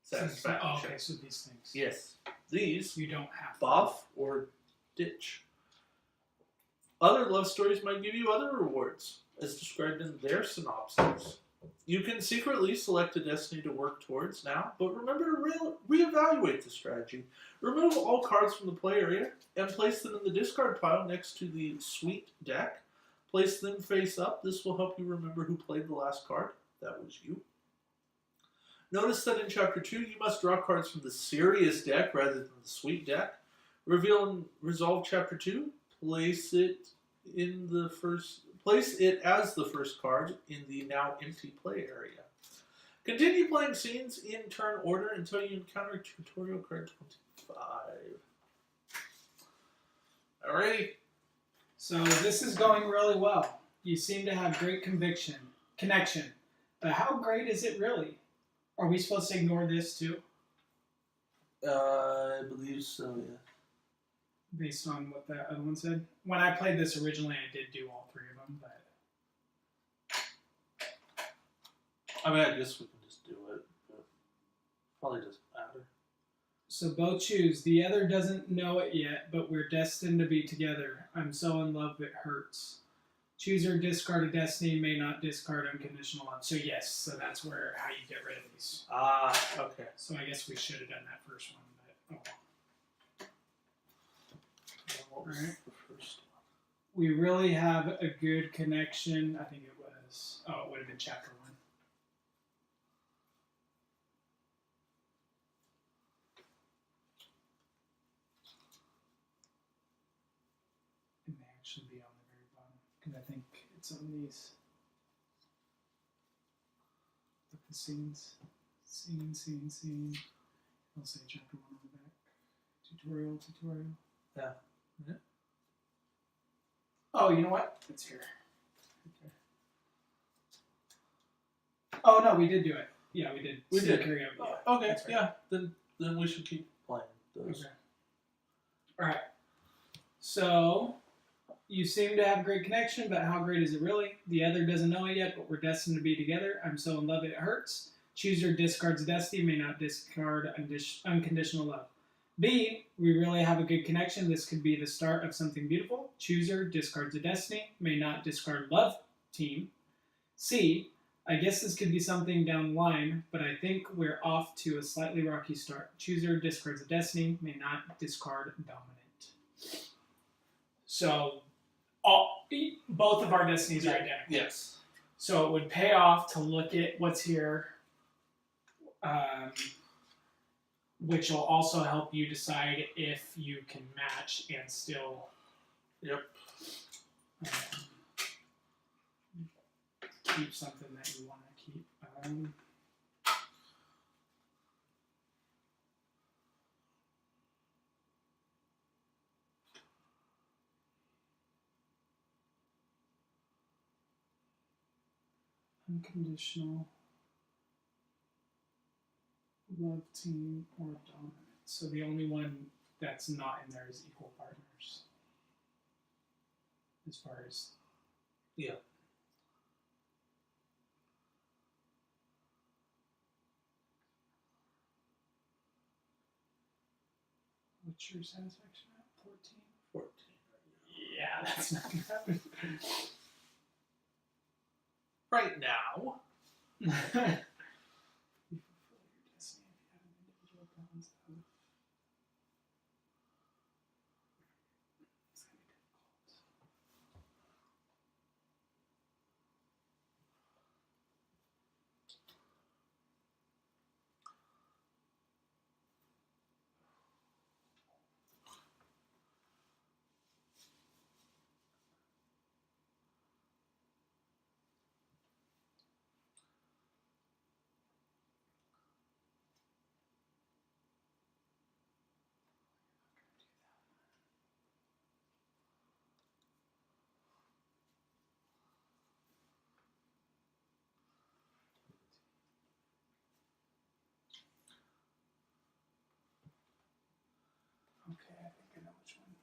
satisfaction. Oh, okay, so these things. Yes. These You don't have buff or ditch. Other love stories might give you other rewards, as described in their synopses. You can secretly select a destiny to work towards now, but remember to reevaluate the strategy. Remove all cards from the play area and place them in the discard pile next to the suite deck. Place them face up. This will help you remember who played the last card. That was you. Notice that in Chapter 2, you must draw cards from the serious deck rather than the suite deck. Reveal and resolve Chapter 2. Place it as the first card in the now empty play area. Continue playing scenes in turn order until you encounter tutorial card 25. Alrighty. So this is going really well. You seem to have great connection. But how great is it really? Are we supposed to ignore this too? I believe so, yeah. Based on what that other one said? When I played this originally, I did do all 3 of them, but... I mean, I guess we can just do it, but probably doesn't matter. So both choose. The other doesn't know it yet, but we're destined to be together. I'm so in love it hurts. Choose or discard a destiny, may not discard unconditional love. So yes, so that's how you get rid of these. Ah, okay. So I guess we should have done that first one, but oh well. What was the first one? We really have a good connection. I think it was... Oh, it would have been Chapter 1. It may actually be on the very bottom, because I think it's on these. Look at the scenes. Scene. I'll say Chapter 1 on the back. Tutorial. Yeah. Yeah. Oh, you know what? It's here. Okay. Oh no, we did do it. Yeah, we did. We did. Karaoke. Yeah. Oh, okay, That's right. yeah. Then we should keep playing those. Okay. All right. So You seem to have great connection, but how great is it really? The other doesn't know it yet, but we're destined to be together. I'm so in love it hurts. Chooser discards destiny, may not discard unconditional love. B, we really have a good connection. This could be the start of something beautiful. Chooser discards a destiny, may not discard love team. C, I guess this could be something down the line, but I think we're off to a slightly rocky start. Chooser discards a destiny, may not discard dominant. So, both of our destinies are identical. Yes. So it would pay off to look at what's here, which will also help you decide if you can match and still. Yep. Keep something that you want to keep. Unconditional love team or dominant. So the only one that's not in there is equal partners. As far as yeah. What's your satisfaction at? 14? 14. Yeah, that's not gonna happen. Right now. You fulfill your destiny if you have an individual balance of. It's gonna be difficult. Okay, I think I know which one.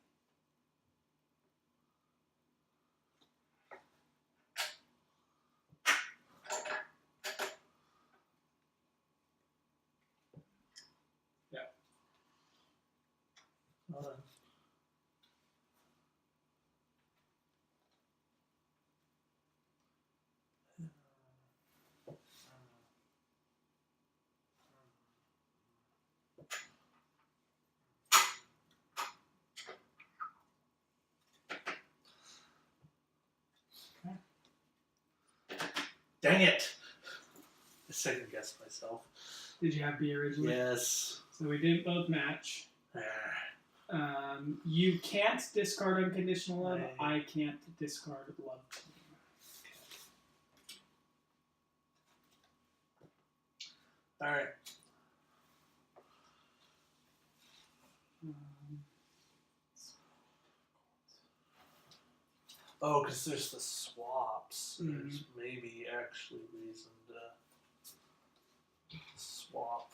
Yeah. All right. Dang it! I second guessed myself. Did you have B originally? Yes. So we didn't both match. You can't discard unconditional love. Right. I can't discard love team. All right. Oh, because there's the swaps. There's maybe actually reason to swap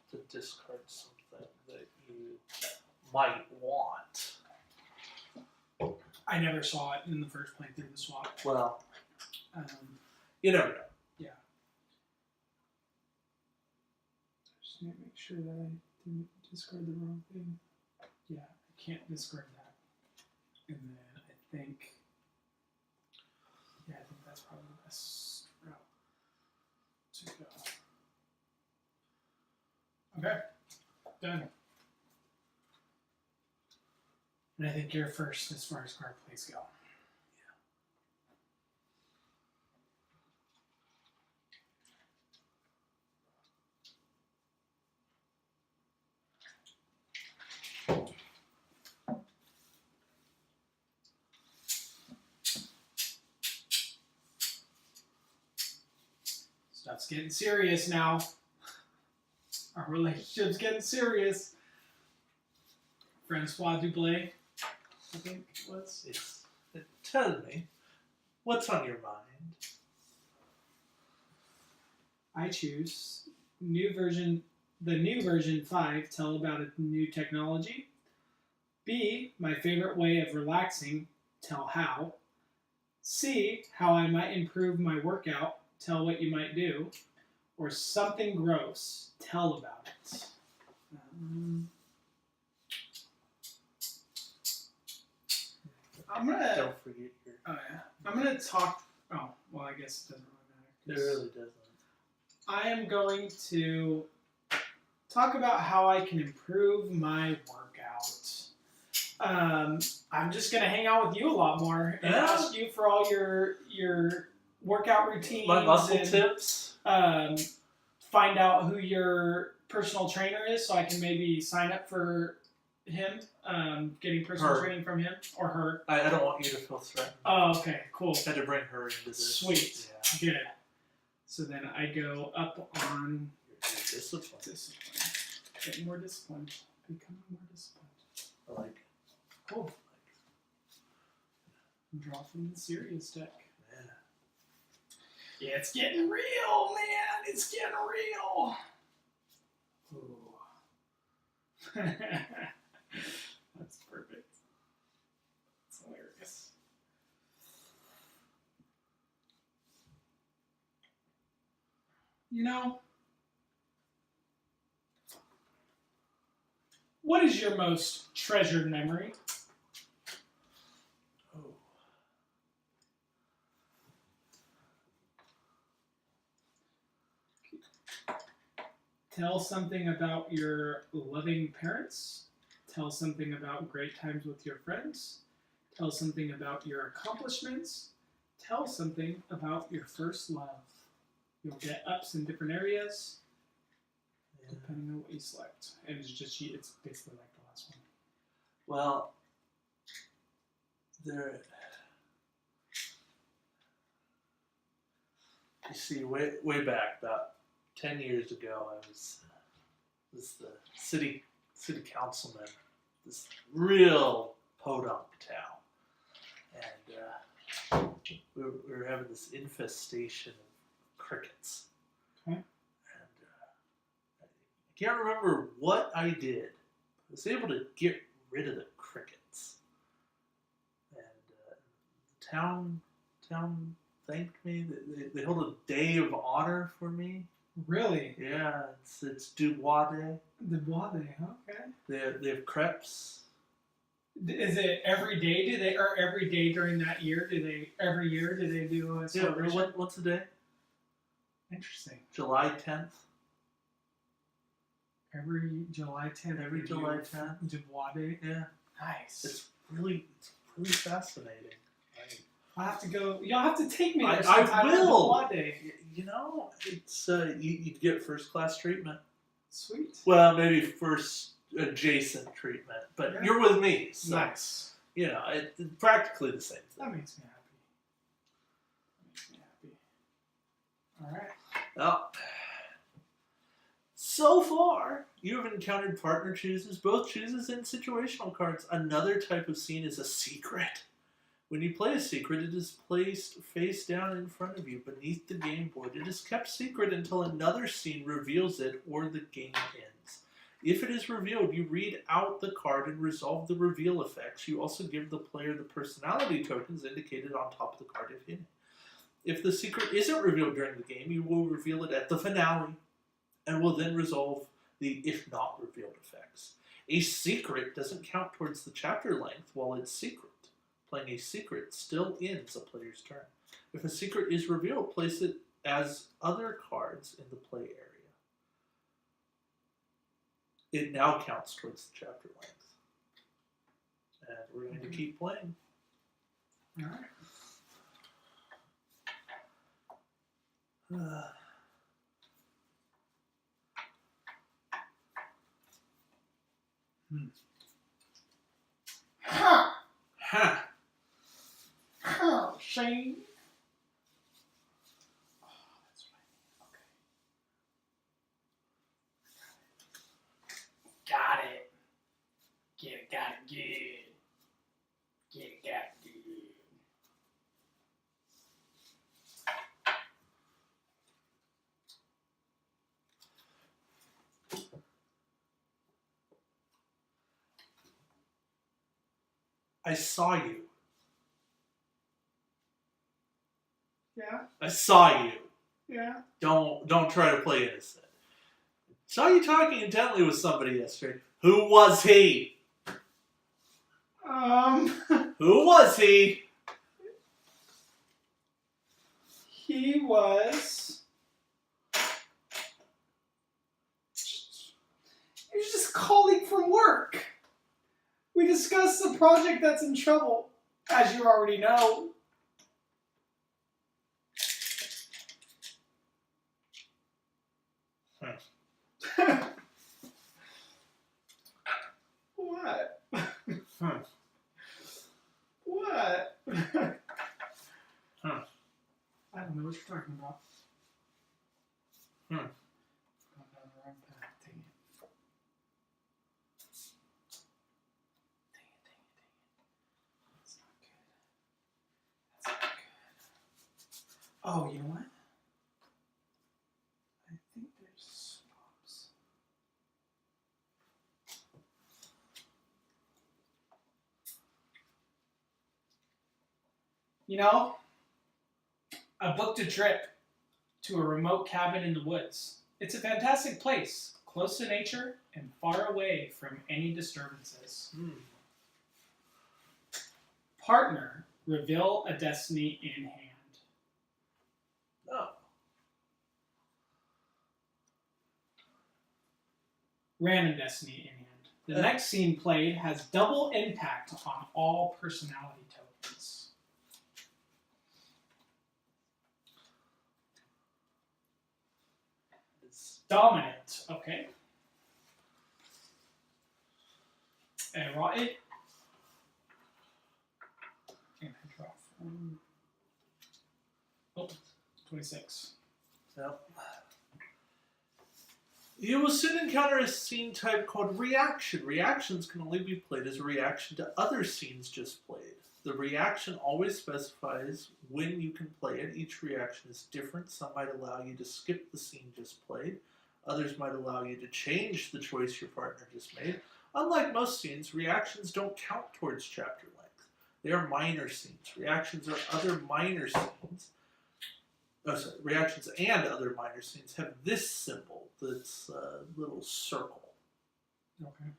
to discard something that you might want. I never saw it in the first playthrough, the swap. Well, You never know. Yeah. Just need to make sure that I didn't discard the wrong thing. Yeah, I can't discard that. And then I think that's probably the best route to go. Okay, done. And I think you're first as far as card plays go. Stuff's getting serious now. Our relationship's getting serious. Francois Dublé, I think it was. Yes. Tell me, what's on your mind? I choose the new version 5, tell about a new technology. B, my favorite way of relaxing, tell how. C, how I might improve my workout, tell what you might do. Or something gross, tell about it. I'm gonna. Don't forget your. Oh yeah. I'm gonna talk. Oh well, I guess it doesn't really It matter. really doesn't. I am going to talk about how I can improve my workout. I'm just gonna hang out with you a lot more and ask you for all your workout routines. My muscle and, tips. Find out who your personal trainer is, so I can maybe sign up for him. Getting personal training from him or her. I don't want you to feel threatened. Oh, okay, cool. I had to bring her into this. Sweet, Yeah. good. So then I go up on You're disciplined. discipline. Getting more disciplined. Becoming more disciplined. I like it. Cool. Draw from the serious deck. Yeah. It's getting real, man. It's getting real. Ooh. That's perfect. That's hilarious. You know, what is your most treasured memory? Oh. Tell something about your loving parents. Tell something about great times with your friends. Tell something about your accomplishments. Tell something about your first love. You'll get ups in different areas, depending on what you select. And it's basically like the last one. Well, there. You see, way back, about 10 years ago, I was the city councilman, this real podunk town, and we were having this infestation of crickets. Okay. And I can't remember what I did. I was able to get rid of the crickets, and the town thanked me. They hold a day of honor for me. Really? Yeah, it's Dubois Day. The Bois Day, okay. They have crepes. Is it every day? Or every day during that year? Every year do they do a celebration? What's the day? Interesting. July 10th. Every July 10th. Every July 10th. Dubois Day. Yeah. Nice. It's really fascinating. I'll have to go. Y'all have to take me there. I will. Dubois Day. You know, it's you get first class treatment. Sweet. Well, maybe first adjacent treatment, but Yeah. you're with me. So, Nice. You know, it's practically the same thing. That makes me happy. All right. Well, so far, you have encountered partner chooses, both chooses, and situational cards. Another type of scene is a secret. When you play a secret, it is placed face down in front of you beneath the game board. It is kept secret until another scene reveals it or the game ends. If it is revealed, you read out the card and resolve the reveal effects. You also give the player the personality tokens indicated on top of the card if hidden. If the secret isn't revealed during the game, you will reveal it at the finale and will then resolve the if not revealed effects. A secret doesn't count towards the chapter length while it's secret. Playing a secret still ends a player's turn. If a secret is revealed, place it as other cards in the play area. It now counts towards the chapter length. And we're going to keep playing. All right. Ha! Ha! Oh, Shane. Oh, that's what I need. Okay. Got it. Got it good. Got it good. I saw you Yeah. I saw you. Yeah. Don't try to play innocent. Saw you talking intently with somebody yesterday. Who was he? He Who was he? was. He was just a colleague from work. We discussed the project that's in trouble, as you already know. What? What? I don't know what you're talking about. Going down the wrong path. Dang it. Dang it. That's not good. That's not good. Oh, you know what? I think there's swamps. You know, I booked a trip to a remote cabin in the woods. It's a fantastic place, close to nature and far away from any disturbances. Partner, reveal a destiny in hand. Oh. Random destiny in hand. The next scene played has double impact on all personality tokens. Dominant. Okay. And raw it. And I draw from. Oh, 26. Yep. You will soon encounter a scene type called reaction. Reactions can only be played as a reaction to other scenes just played. The reaction always specifies when you can play it. Each reaction is different. Some might allow you to skip the scene just played. Others might allow you to change the choice your partner just made. Unlike most scenes, reactions don't count towards chapter length. They are minor scenes. Reactions are other minor scenes. Reactions and other minor scenes have this symbol, this little circle. Okay.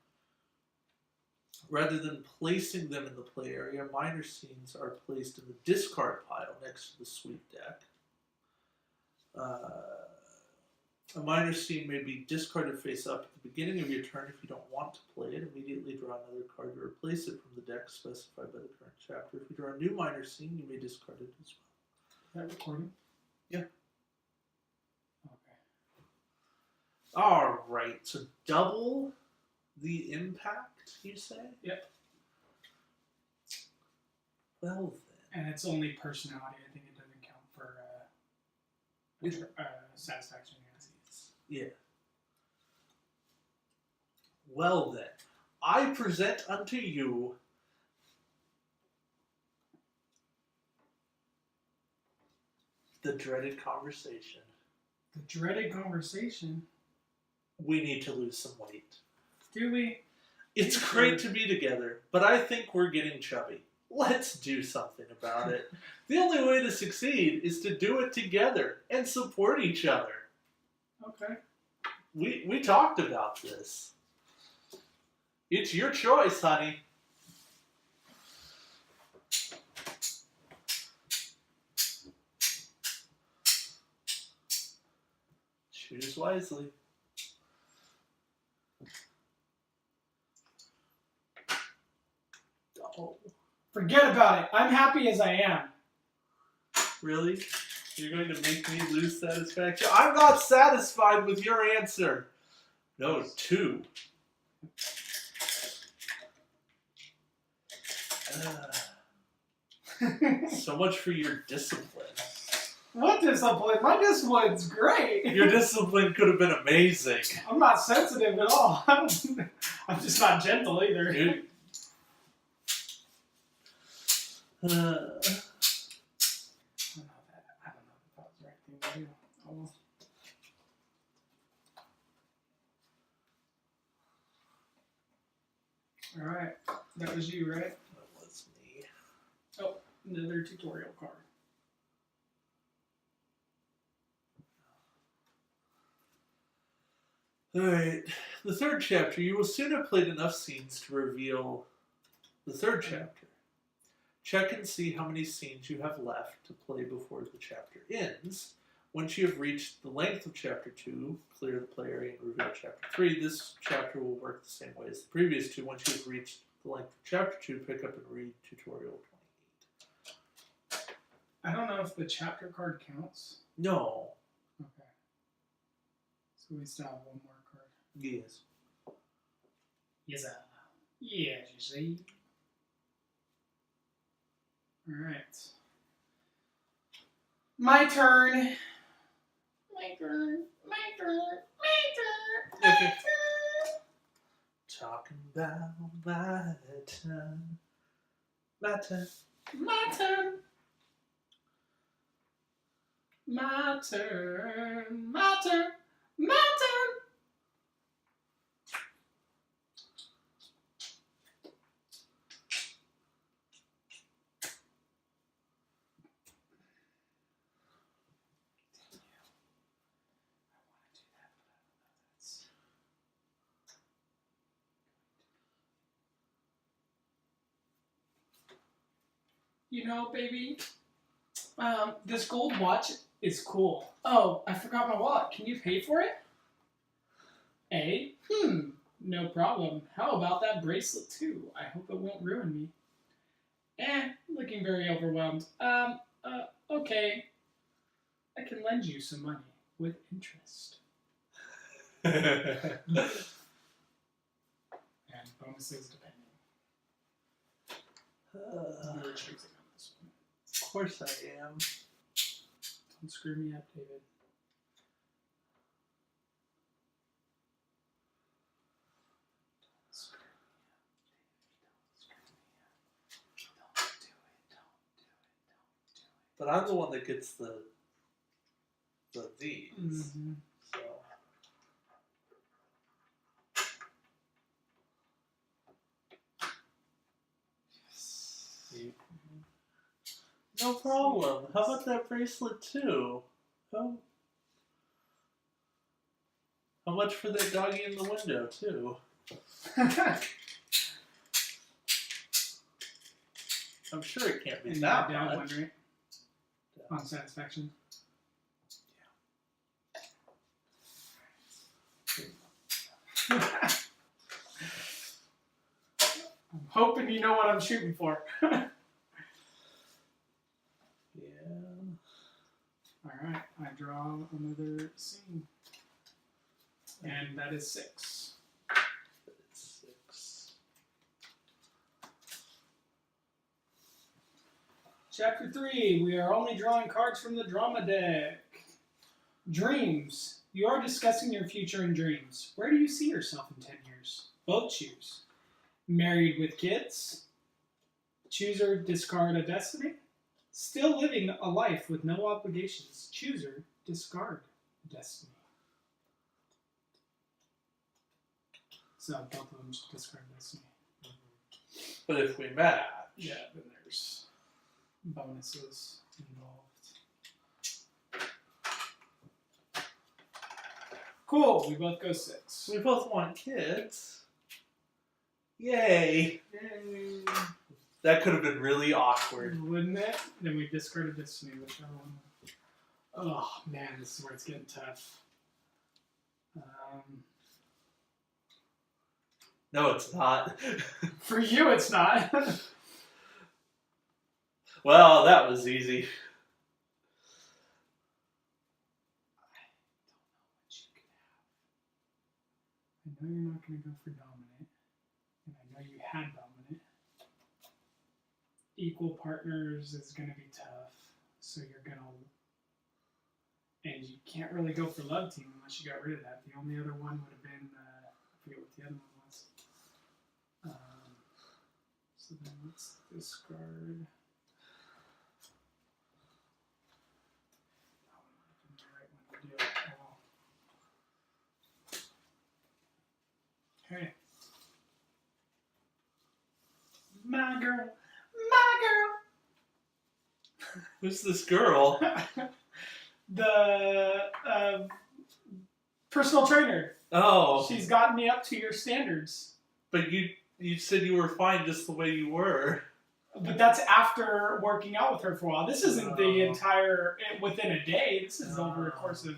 Rather than placing them in the play area, minor scenes are placed in the discard pile next to the sweep deck. A minor scene may be discarded face up at the beginning of your turn if you don't want to play it. Immediately draw another card to replace it from the deck specified by the current chapter. If you draw a new minor scene, you may discard it as well. Is that recording? Yeah. Okay. All right. So double the impact, you say? Yep. Well then. And it's only personality. I think it doesn't count for satisfaction. Yeah. Well then, I present unto you the dreaded conversation. The dreaded conversation? We need to lose some weight. Do we? It's great to be together, but I think we're getting chubby. Let's do something about it. The only way to succeed is to do it together and support each other. Okay. We talked about this. It's your choice, honey. Choose wisely. Oh. Forget about it. I'm happy as I am. Really? You're going to make me lose satisfaction? I'm not satisfied with your answer. No, 2. So much for your discipline. What discipline? My discipline's great. Your discipline could have been amazing. I'm not sensitive at all. I'm just not gentle either. Dude. I don't know if that was the right thing to do. Oh well. Alright. That was you, right? That was me. Oh, another tutorial card. Alright, the third chapter. You will soon have played enough scenes to reveal the third chapter. Check and see how many scenes you have left to play before the chapter ends. Once you have reached the length of chapter 2, clear the play area and reveal chapter 3. This chapter will work the same way as the previous two. Once you have reached the length of chapter 2, pick up and read tutorial 28. I don't know if the chapter card counts. No. Okay. So we still have one more card. Yes. Yes, sir. Yes, you see. Alright. My turn. My turn. My turn. My turn. My Okay. turn. Talking about my turn. My turn. My turn. My turn. My turn. My turn. You know, baby, this gold watch is cool. Oh, I forgot my wallet. Can you pay for it? A? No problem. How about that bracelet too? I hope it won't ruin me. Looking very overwhelmed. Okay. I can lend you some money with interest. And bonuses depending. You're choosing on this one. Of course I am. Don't screw me up, David. Don't screw me up, David. Don't screw me up. Don't do it. But I'm the one that gets the these. Mm-hmm. So. No problem. How about that bracelet too? How much for that doggy in the window too? I'm sure it can't be And that down much. one, right? On satisfaction. I'm hoping you know what I'm shooting for. Yeah. Alright, I draw another scene. And that is 6. It's 6. Chapter 3, we are only drawing cards from the drama deck. Dreams. You are discussing your future in dreams. Where do you see yourself in 10 years? Both choose. Married with kids? Chooser, discard a destiny? Still living a life with no obligations. Chooser, discard a destiny. So both of them should discard destiny. But if we match, Yeah, then there's bonuses involved. Cool, we both go 6. we both want kids. Yay! Yay. That could have been really awkward. Wouldn't it? Then we discard a destiny, whichever one. Oh man, this is where it's getting tough. No, it's not. For you, it's not. Well, that was easy. I know you're not going to go for dominant, and I know you had dominant. Equal partners is going to be tough, so you're going to... And you can't really go for love team unless you got rid of that. The only other one would have been... I forget what the other one was. So then let's discard... That one would have been the right one to do it. Okay. My girl. My girl. Who's this girl? The personal trainer. Oh, She's gotten me up to your standards. but you said you were fine just the way you were. But that's after working out with her for a while. This isn't the entire within a day. This is over a course of.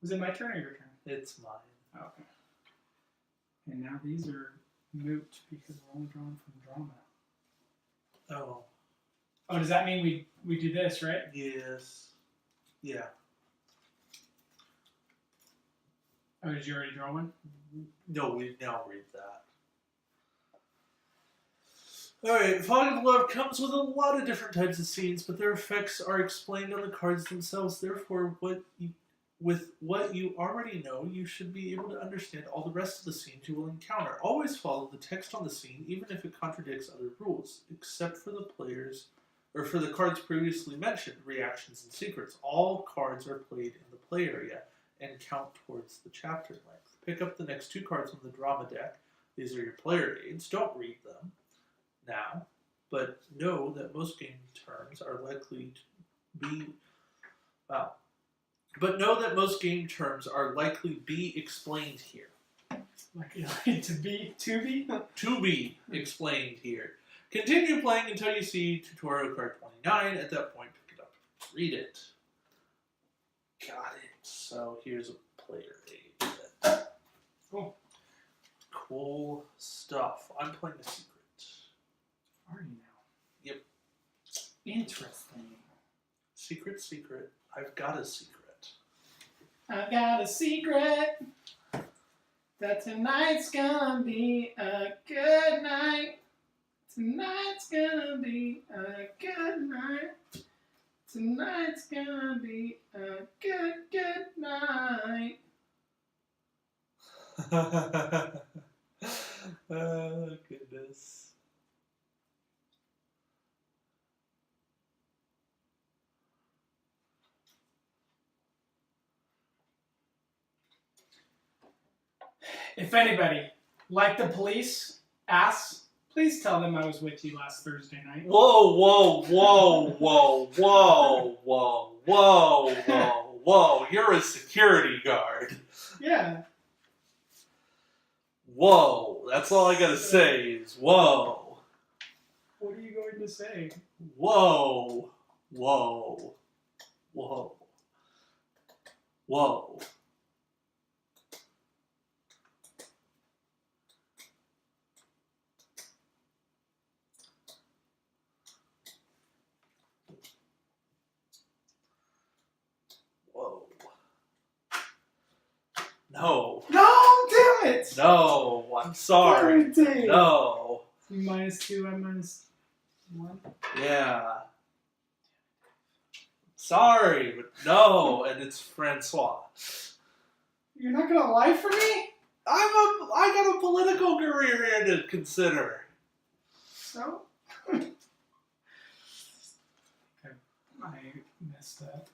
Was it my turn or your turn? It's mine. Okay. And now these are moot because we're only drawn from drama. Oh. Oh, does that mean we do this, right? Yes. Yeah. Oh, did you already draw one? No, we now read that. Alright, Fog of Love comes with a lot of different types of scenes, but their effects are explained on the cards themselves. Therefore, with what you already know, you should be able to understand all the rest of the scenes you will encounter. Always follow the text on the scene, even if it contradicts other rules, except for the players, or for the cards previously mentioned, reactions and secrets. All cards are played in the play area and count towards the chapter length. Pick up the next 2 cards on the drama deck. These are your player aids. Don't read them now, but know that most game terms are likely to be explained here. Like to be To be explained here. Continue playing until you see tutorial card 29. At that point, pick it up and read it. Got it. So here's a player aid. Cool. Cool stuff. I'm playing a secret. Are you now? Yep. Interesting. Secret. I've got a secret. I've got a secret that tonight's gonna be a good night. Tonight's gonna be a good night. Tonight's gonna be a good night. Oh, goodness. If anybody, like the police, asks, please tell them I was with you last Thursday night. Whoa, whoa, whoa, whoa, whoa, whoa, whoa, whoa, whoa. You're a security guard. Yeah. Whoa. That's all I gotta say is whoa. What are you going to say? Whoa. Whoa. Whoa. Whoa. Whoa. No. No, damn it! No, I'm sorry. Guaranteed. No. -2, I'm -1. Yeah. Sorry, but no, and it's Francois. You're not gonna lie for me? I got a political career here to consider. So? I messed up.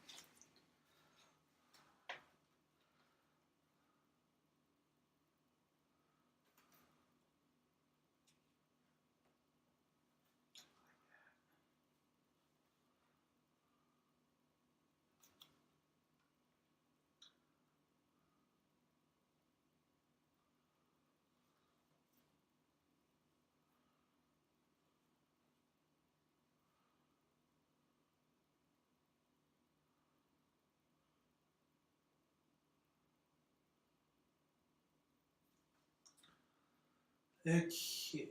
Okay.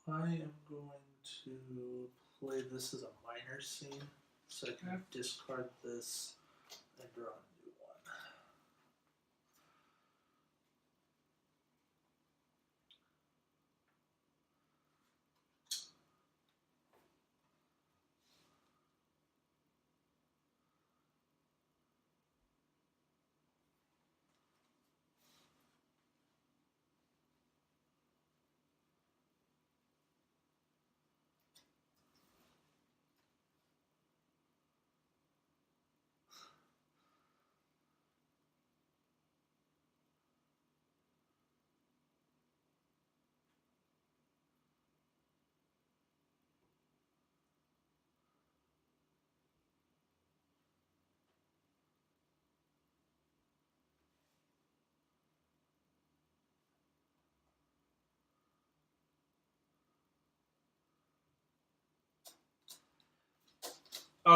I am going to play this as a minor scene, so I can discard this and draw a new one.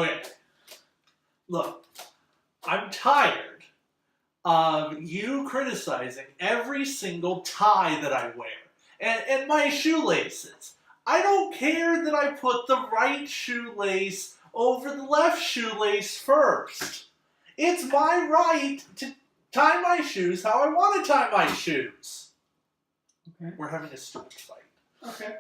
Okay. Look, I'm tired of you criticizing every single tie that I wear and my shoelaces. I don't care that I put the right shoelace over the left shoelace first. It's my right to tie my shoes how I want to tie my shoes. Okay. We're having a stupid fight. Okay.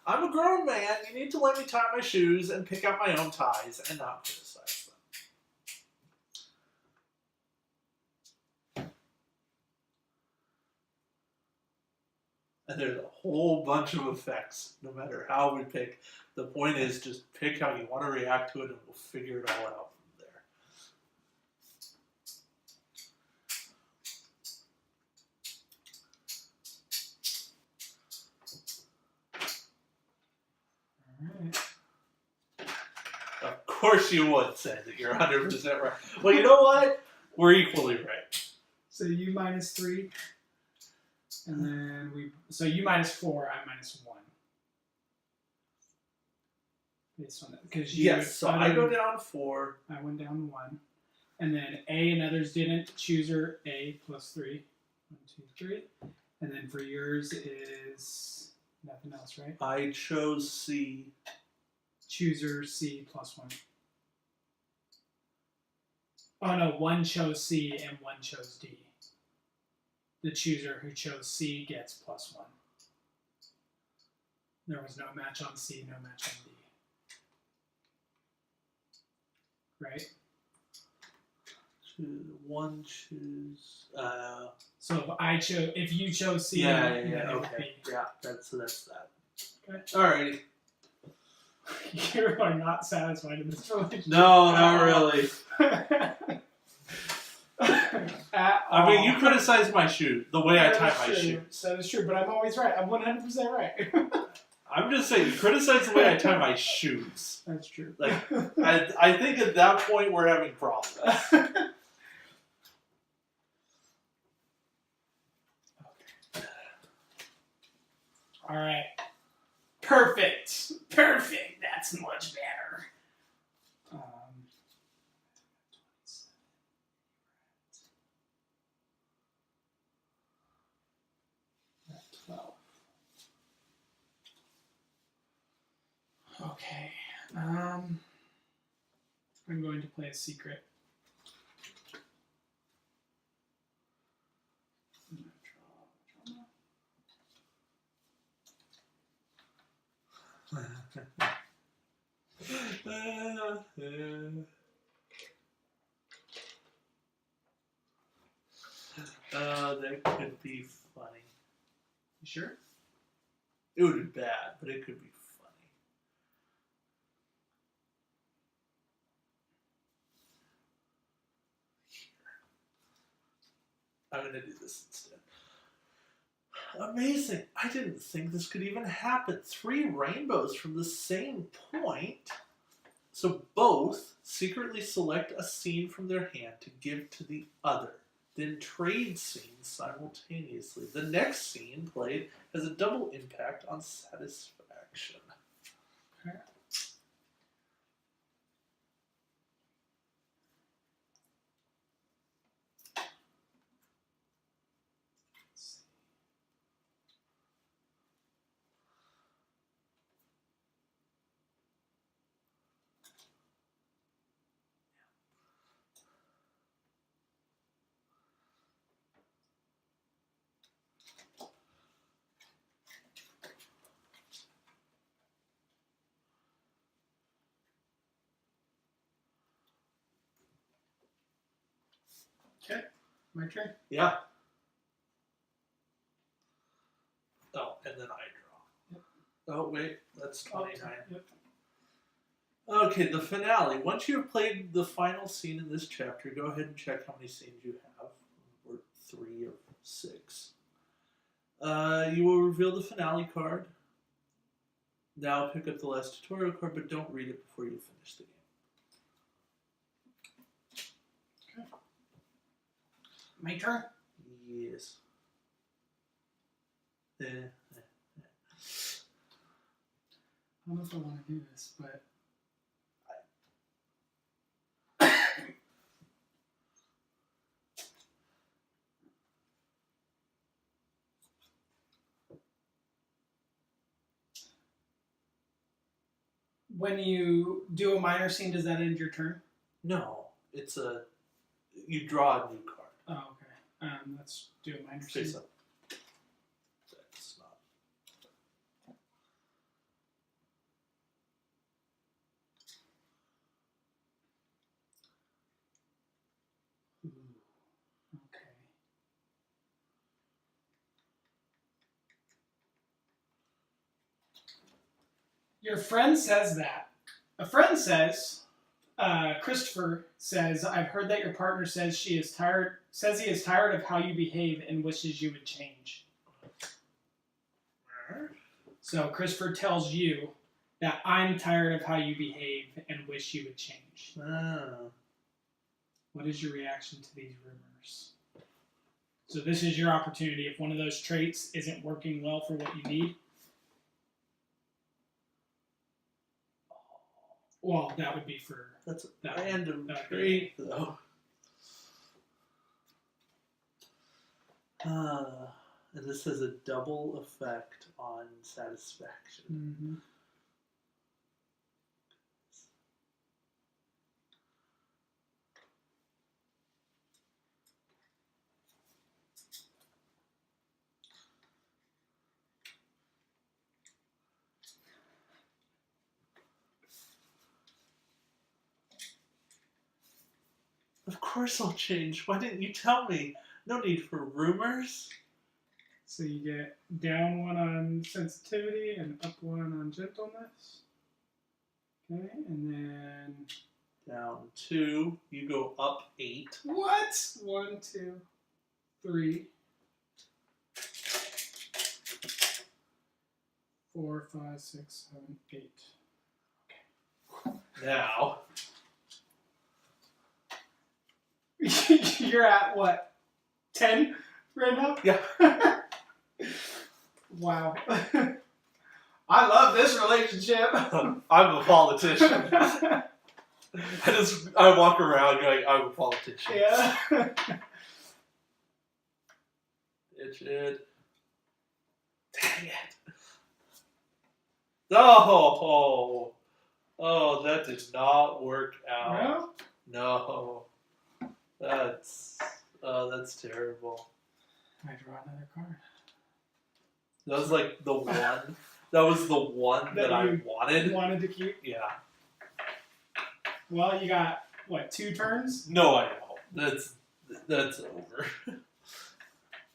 I'm a grown man. You need to let me tie my shoes and pick out my own ties and not criticize them. And there's a whole bunch of effects, no matter how we pick. The point is just pick how you want to react to it and we'll figure it all out from there. Alright. Of course you would say that you're 100% right. Well, you know what? We're equally right. So you minus 3. And then so you minus 4, I minus 1. Based on that. Because Yes, so I go down 4. I went down 1. And then A and others didn't. Chooser A plus 3. 1, 2, 3. And then for yours is nothing else, right? I chose C. Chooser C plus 1. Oh no, 1 chose C and 1 chose D. The chooser who chose C gets plus 1. There was no match on C, no match on D. Right? 1 choose. So if you chose C, Yeah, then it would okay. be. Yeah, that's that. Okay. Alrighty. You are not satisfied in this relationship. No, not really. I mean, you criticize my shoe, the way I tie my shoes. That is true, but I'm always right. I'm 100% right. I'm just saying, you criticize the way I tie my shoes. That's true. Like, I think at that point we're having problems. All right. Perfect. That's much better. 12. Okay. I'm going to play a secret. That could be funny. You sure? It would be bad, but it could be funny. Here. I'm going to do this instead. Amazing. I didn't think this could even happen. 3 rainbows from the same point. So both secretly select a scene from their hand to give to the other. Then trade scenes simultaneously. The next scene played has a double impact on satisfaction. Okay. Okay, my turn. Yeah. Oh, and then I draw. Yep. Oh, wait, that's 29. Yep. Okay, the finale. Once you have played the final scene in this chapter, go ahead and check how many scenes you have. Or 3 or 6. You will reveal the finale card. Now pick up the last tutorial card, but don't read it before you finish the game. Okay. My turn? Yes. don't know if I want to do this, but when you do a minor scene, does that end your turn? No, you draw a new card. Oh, okay. Let's do a minor Face scene. up. That's not. Okay. Your friend says that. A friend says, Christopher says, I've heard that your partner says he is tired of how you behave and wishes you would change. So Christopher tells you that I'm tired of how you behave and wish you would change. What is your reaction to these rumors? So this is your opportunity. If one of those traits isn't working well for what you need, well, that would be for... That's a that random one. trait, though. And this has a double effect on satisfaction. Mm-hmm. Of course I'll change. Why didn't you tell me? No need for rumors. So you get down 1 on sensitivity and up 1 on gentleness. Okay, and then... Down 2. You go up 8. What? 1, 2, 3, 4, 5, 6, 7, 8. Now. You're at what? 10 right now? Yeah. Wow. I love this relationship. I'm a politician. I walk around going, I'm a politician. Yeah. It. Dang it. Oh, that did not work out. Well, No. That's terrible. I draw another card. That was like the one. That was the one that I wanted. Wanted to keep? Yeah. Well, you got, what, 2 turns? No, I know. That's over.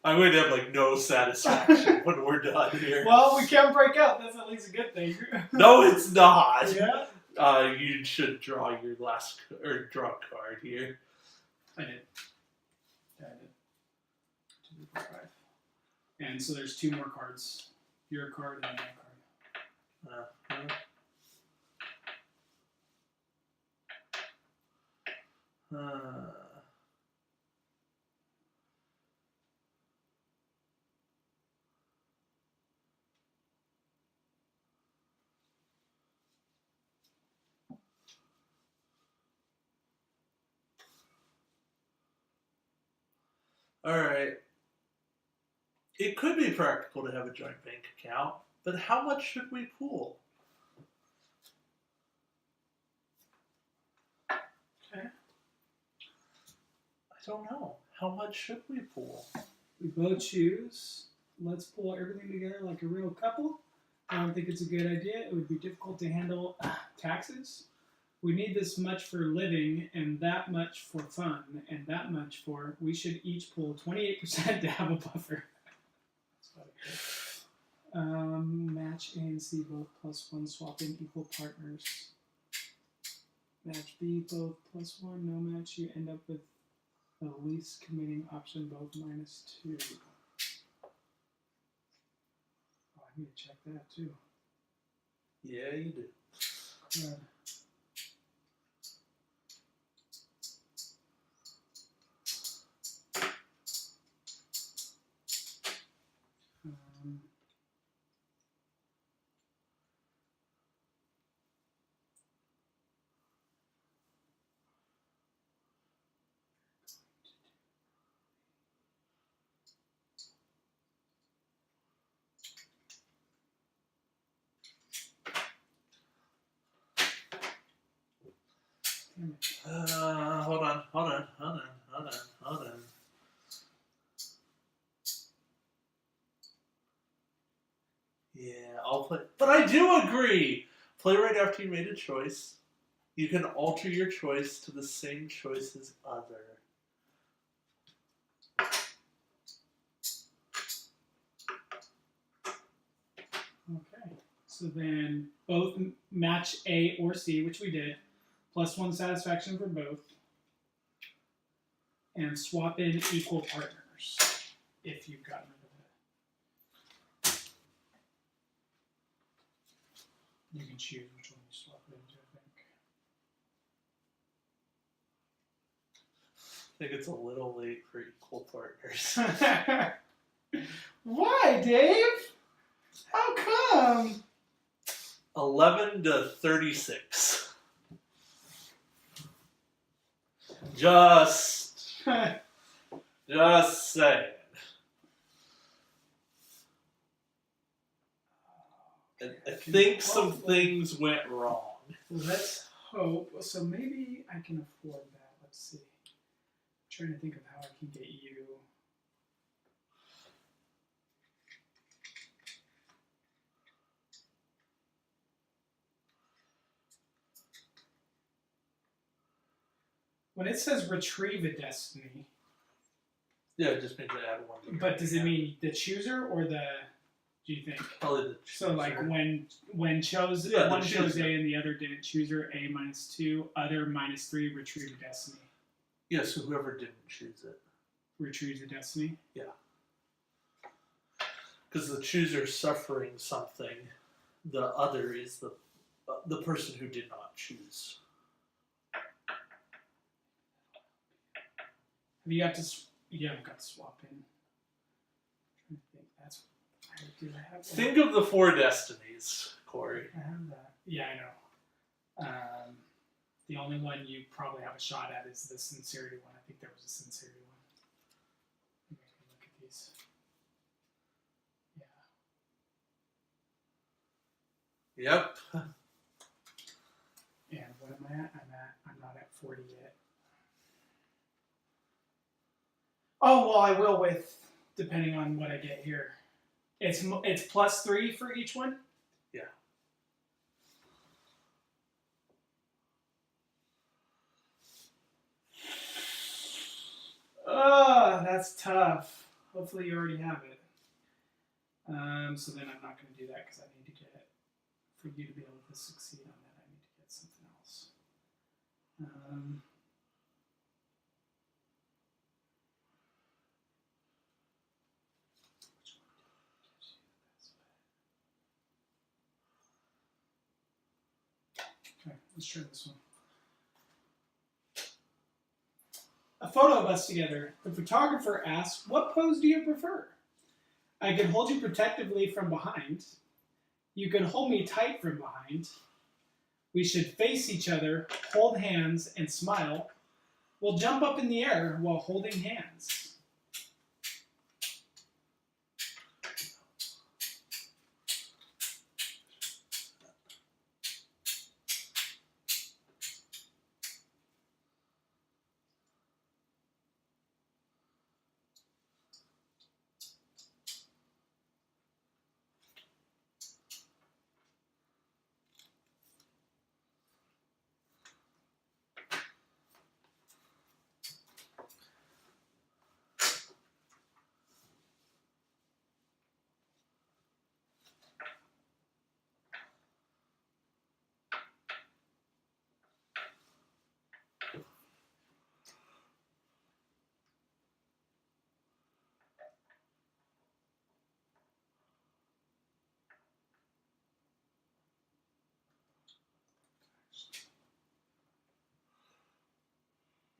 I'm going to have like no satisfaction when we're done here. Well, we can't break up. That's at least a good thing. No, it's not. Yeah? You should draw your draw a card here. I did. Yeah, I did. 2, 4, 5. And so there's 2 more cards. Your card and my card. All right. It could be practical to have a joint bank account, but how much should we pool? Okay. I don't know. How much should we pool? We both choose. Let's pull everything together like a real couple. I don't think it's a good idea. It would be difficult to handle taxes. We need this much for living, and that much for fun, and that much for... We should each pull 28% to have a buffer. Match A and C both +1, swap in equal partners. Match B both +1, no match. You end up with the least committing option, both -2. Oh, I need to check that too. Yeah, you do. Good. Damn it. Hold on. Yeah, I'll play. But I do agree! Play right after you made a choice. You can alter your choice to the same choice as other. Okay. So then both match A or C, which we did. +1 satisfaction for both. And swap in equal partners if you've gotten rid of it. You can choose which one you swap it into, I think it's a little late for equal partners. I think. Why, Dave? How come? 11 to 36. Just saying. I think some things went wrong. Let's hope. So maybe I can afford that. Let's see. I'm trying to think of how I can get you. When it says retrieve a destiny, yeah, it just means to add one. But does it mean the chooser or the? Do you think? Probably the chooser. So like when chose one chose A and the other didn't, chooser A -2, other -3, retrieve a destiny. Yeah, so whoever didn't choose it retrieves a destiny. Yeah, because the chooser suffering something, the other is the person who did not choose. You haven't got to swap in. I'm trying to think. That's. Do I have that? Think of the 4 destinies, Corey. I have that. Yeah, I know. The only one you probably have a shot at is the sincerity one. I think there was a sincerity one. Let me look at these. Yeah. Yep. And what am I at? I'm not at 40 yet. Oh, well, I will with, depending on what I get here. It's +3 for each one? Yeah. Oh, that's tough. Hopefully you already have it. So then I'm not going to do that because I need to get, for you to be able to succeed on that, I need to get something else. Okay, let's try this one. A photo of us together. The photographer asks, "What pose do you prefer? I can hold you protectively from behind. You can hold me tight from behind. We should face each other, hold hands, and smile. We'll jump up in the air while holding hands."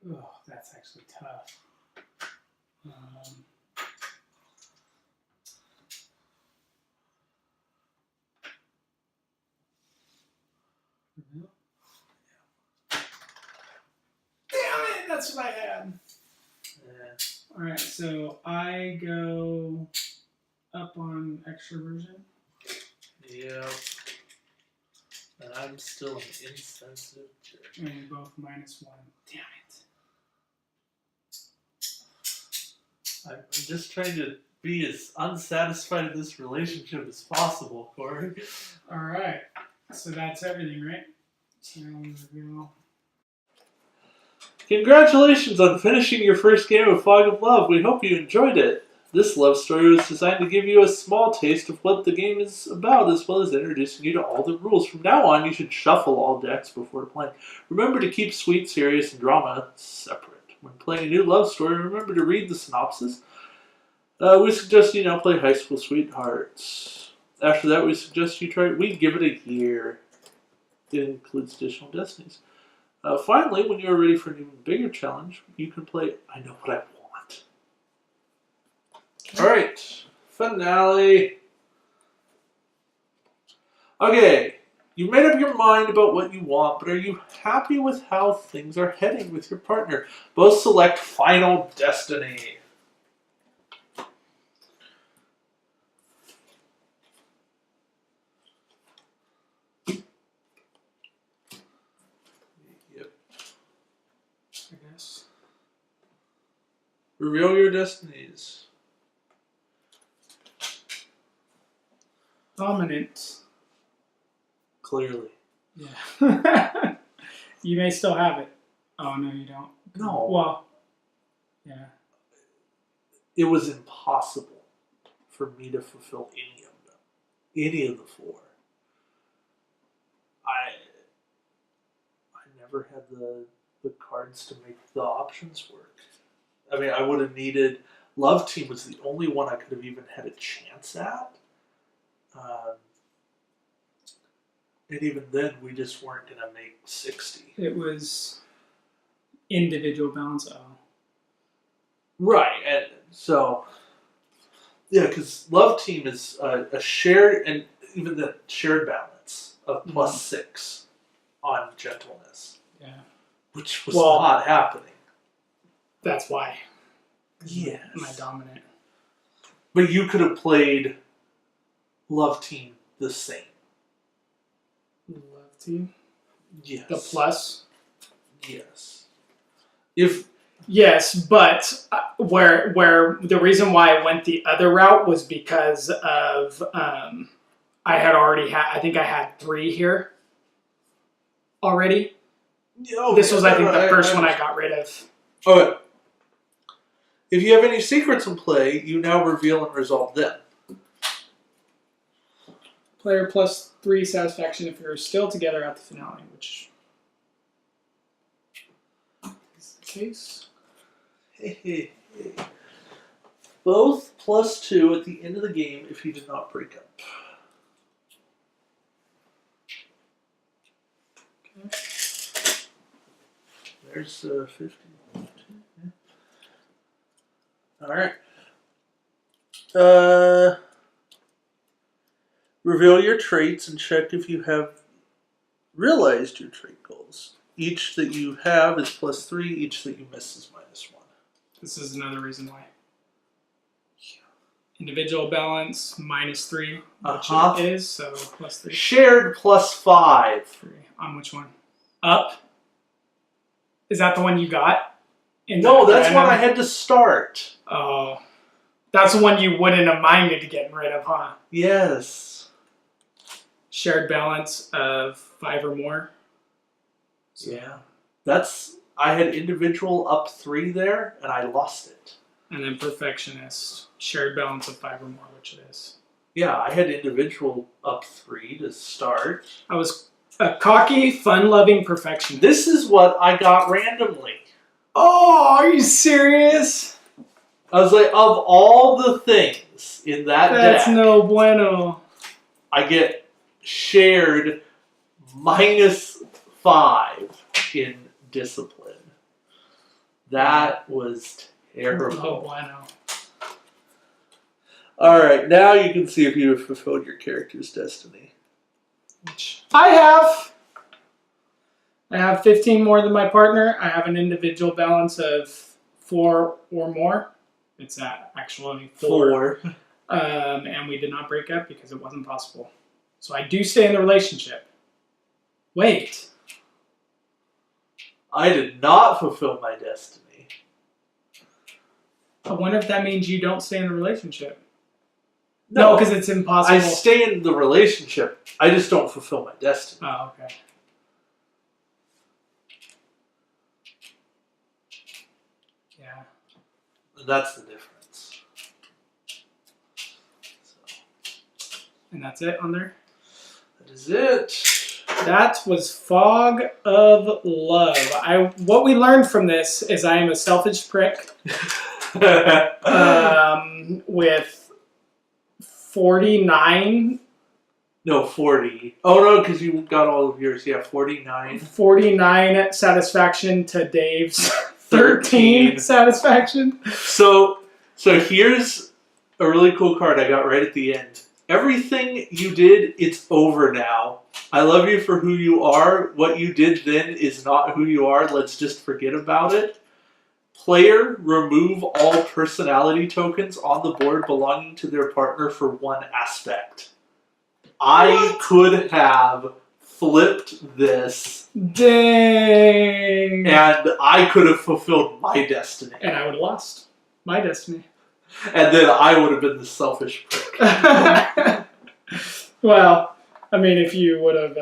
Oh, that's actually tough. Damn it! That's what I had. Yeah. All right, so I go up on extroversion. Yep. And I I'm still an insensitive jerk. And we both -1. Damn it. I'm just trying to be as unsatisfied in this relationship as possible, Corey. Alright. So that's everything, right? Challenge reveal. Congratulations on finishing your first game of Fog of Love. We hope you enjoyed it. This love story was designed to give you a small taste of what the game is about, as well as introducing you to all the rules. From now on, you should shuffle all decks before playing. Remember to keep sweet, serious, and drama separate. When playing a new love story, remember to read the synopsis. We suggest you now play High School Sweethearts. After that, we suggest you try. We give it a year. It includes additional destinies. Finally, when you are ready for an even bigger challenge, you can play I Know What I Want. Alright, finale. Okay, you made up your mind about what you want, but are you happy with how things are heading with your partner? Both select Final Destiny. I guess. Reveal your destinies. Dominant. Clearly. Yeah. You may still have it. Oh, no, you don't. No. Well, yeah. It was impossible for me to fulfill any of them. Any of the four. I never had the cards to make the options work. I mean, I would have needed... Love Team was the only one I could have even had a chance at. And even then, we just weren't going to make 60. It was individual balance. Oh. Right, and so... Yeah, because Love Team is a shared, and even the shared balance of +6 on gentleness. Yeah. Which was not happening. That's why. Yes. My dominant. But you could have played Love Team the same. Love Team? Yes. The plus? Yes. Yes, but where the reason why I went the other route was because of I think I had 3 here already. Oh, this was, I think, the first one I got rid of. Okay. If you have any secrets in play, you now reveal and resolve them. Player +3 satisfaction if you're still together at the finale, which is the case. Hey. Both +2 at the end of the game if you did not break up. Okay. There's 50. Yeah. All right. Reveal your traits and check if you have realized your trait goals. Each that you have is +3. Each that you miss is -1. This is another reason why. Individual balance -3, which it is, so +3. Shared +5. 3. On which one? Up? Is that the one you got? No, that's one I had to start. Oh. That's the one you wouldn't have minded getting rid of, huh? Yes. Shared balance of 5 or more. So. Yeah. I had individual up 3 there, and I lost it. And then perfectionist. Shared balance of 5 or more, which it is. Yeah, I had individual up 3 to start. I was a cocky, fun-loving perfectionist. This is what I got randomly. Oh, are you serious? I was like, of all the things in that deck... That's no bueno. I get shared -5 in discipline. That was terrible. Oh, bueno. Alright, now you can see if you have fulfilled your character's destiny. Which I have. I have 15 more than my partner. I have an individual balance of 4 or more. It's actually 4. And we did not break up because it wasn't possible. So I do stay in the relationship. Wait. I did not fulfill my destiny. I wonder if that means you don't stay in the relationship. No, because it's impossible. I stay in the relationship. I just don't fulfill my destiny. Oh, okay. Yeah. That's the difference. So. And that's it on there? That is it. That was Fog of Love. What we learned from this is I am a selfish prick with 49. No, 40. Oh, no, because you got all of yours. Yeah, 49. 49 satisfaction to Dave's 13 satisfaction. So here's a really cool card I got right at the end. Everything you did, it's over now. I love you for who you are. What you did then is not who you are. Let's just forget about it. Player, remove all personality tokens on the board belonging to their partner for one aspect. I could have flipped this. Dang. And I could have fulfilled my destiny. And I would have lost my destiny. And then I would have been the selfish prick. Well, I mean, if you would have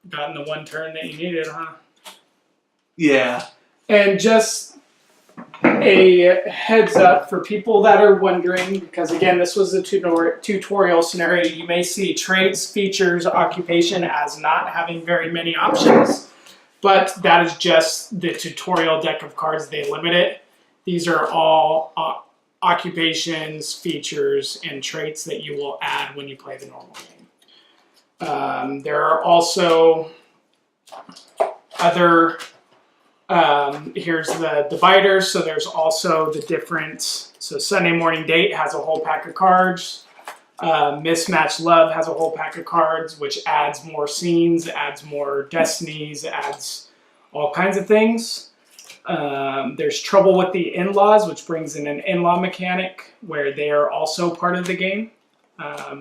gotten the one turn that you needed, huh? Yeah. And just a heads up for people that are wondering, because again, this was a tutorial scenario. You may see traits, features, occupation as not having very many options. But that is just the tutorial deck of cards. They limit it. These are all occupations, features, and traits that you will add when you play the normal game. There are also other, here's the dividers. So there's also the different, so Sunday Morning Date has a whole pack of cards. Mismatched Love has a whole pack of cards, which adds more scenes, adds more destinies, adds all kinds of things. There's Trouble with the In-Laws, which brings in an in-law mechanic where they are also part of the game.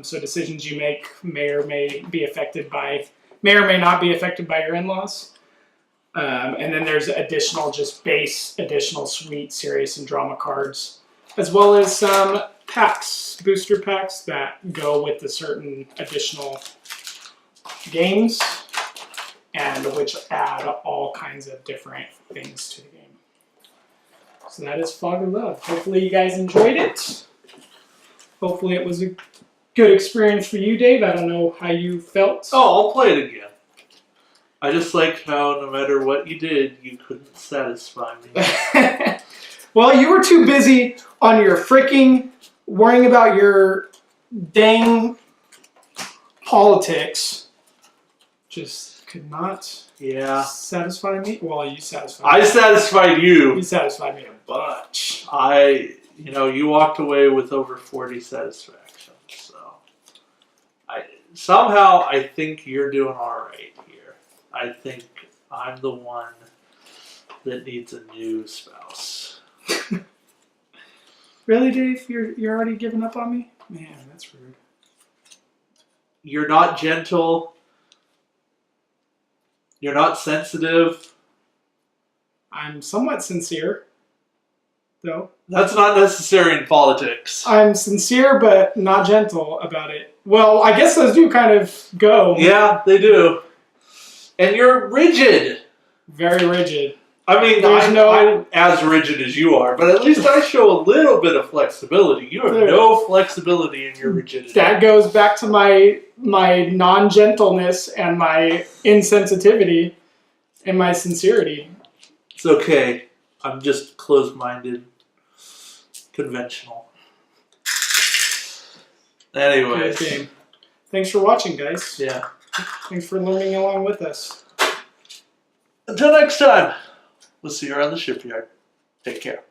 So decisions you make may or may not be affected by your in-laws. And then there's additional, just base, additional sweet, serious, and drama cards, as well as some packs, booster packs that go with the certain additional games and which add all kinds of different things to the game. So that is Fog of Love. Hopefully you guys enjoyed it. Hopefully it was a good experience for you, Dave. I don't know how you felt. Oh, I'll play it again. I just like how no matter what you did, you couldn't satisfy me. Well, you were too busy on your freaking worrying about your dang politics. Just could not satisfy me. Well, you satisfied me. I satisfied you. You satisfied me a bunch. You walked away with over 40 satisfactions. So, I think you're doing all right here. I think I'm the one that needs a new spouse. Really, Dave? You're already giving up on me? Man, that's rude. You're not gentle. You're not sensitive. I'm somewhat sincere, though. That's not necessary in politics. I'm sincere, but not gentle about it. Well, I guess those do kind of go. Yeah, they do. And you're rigid. Very rigid. I mean, I'm as rigid as you are, but at least I show a little bit of flexibility. You have no flexibility in your rigidity. That goes back to my non-gentleness and my insensitivity and my sincerity. It's okay. I'm just closed-minded, conventional. Anyways. Good game. Thanks for watching, guys. Yeah. Thanks for learning along with us. Until next time. We'll see you around the shipyard. Take care.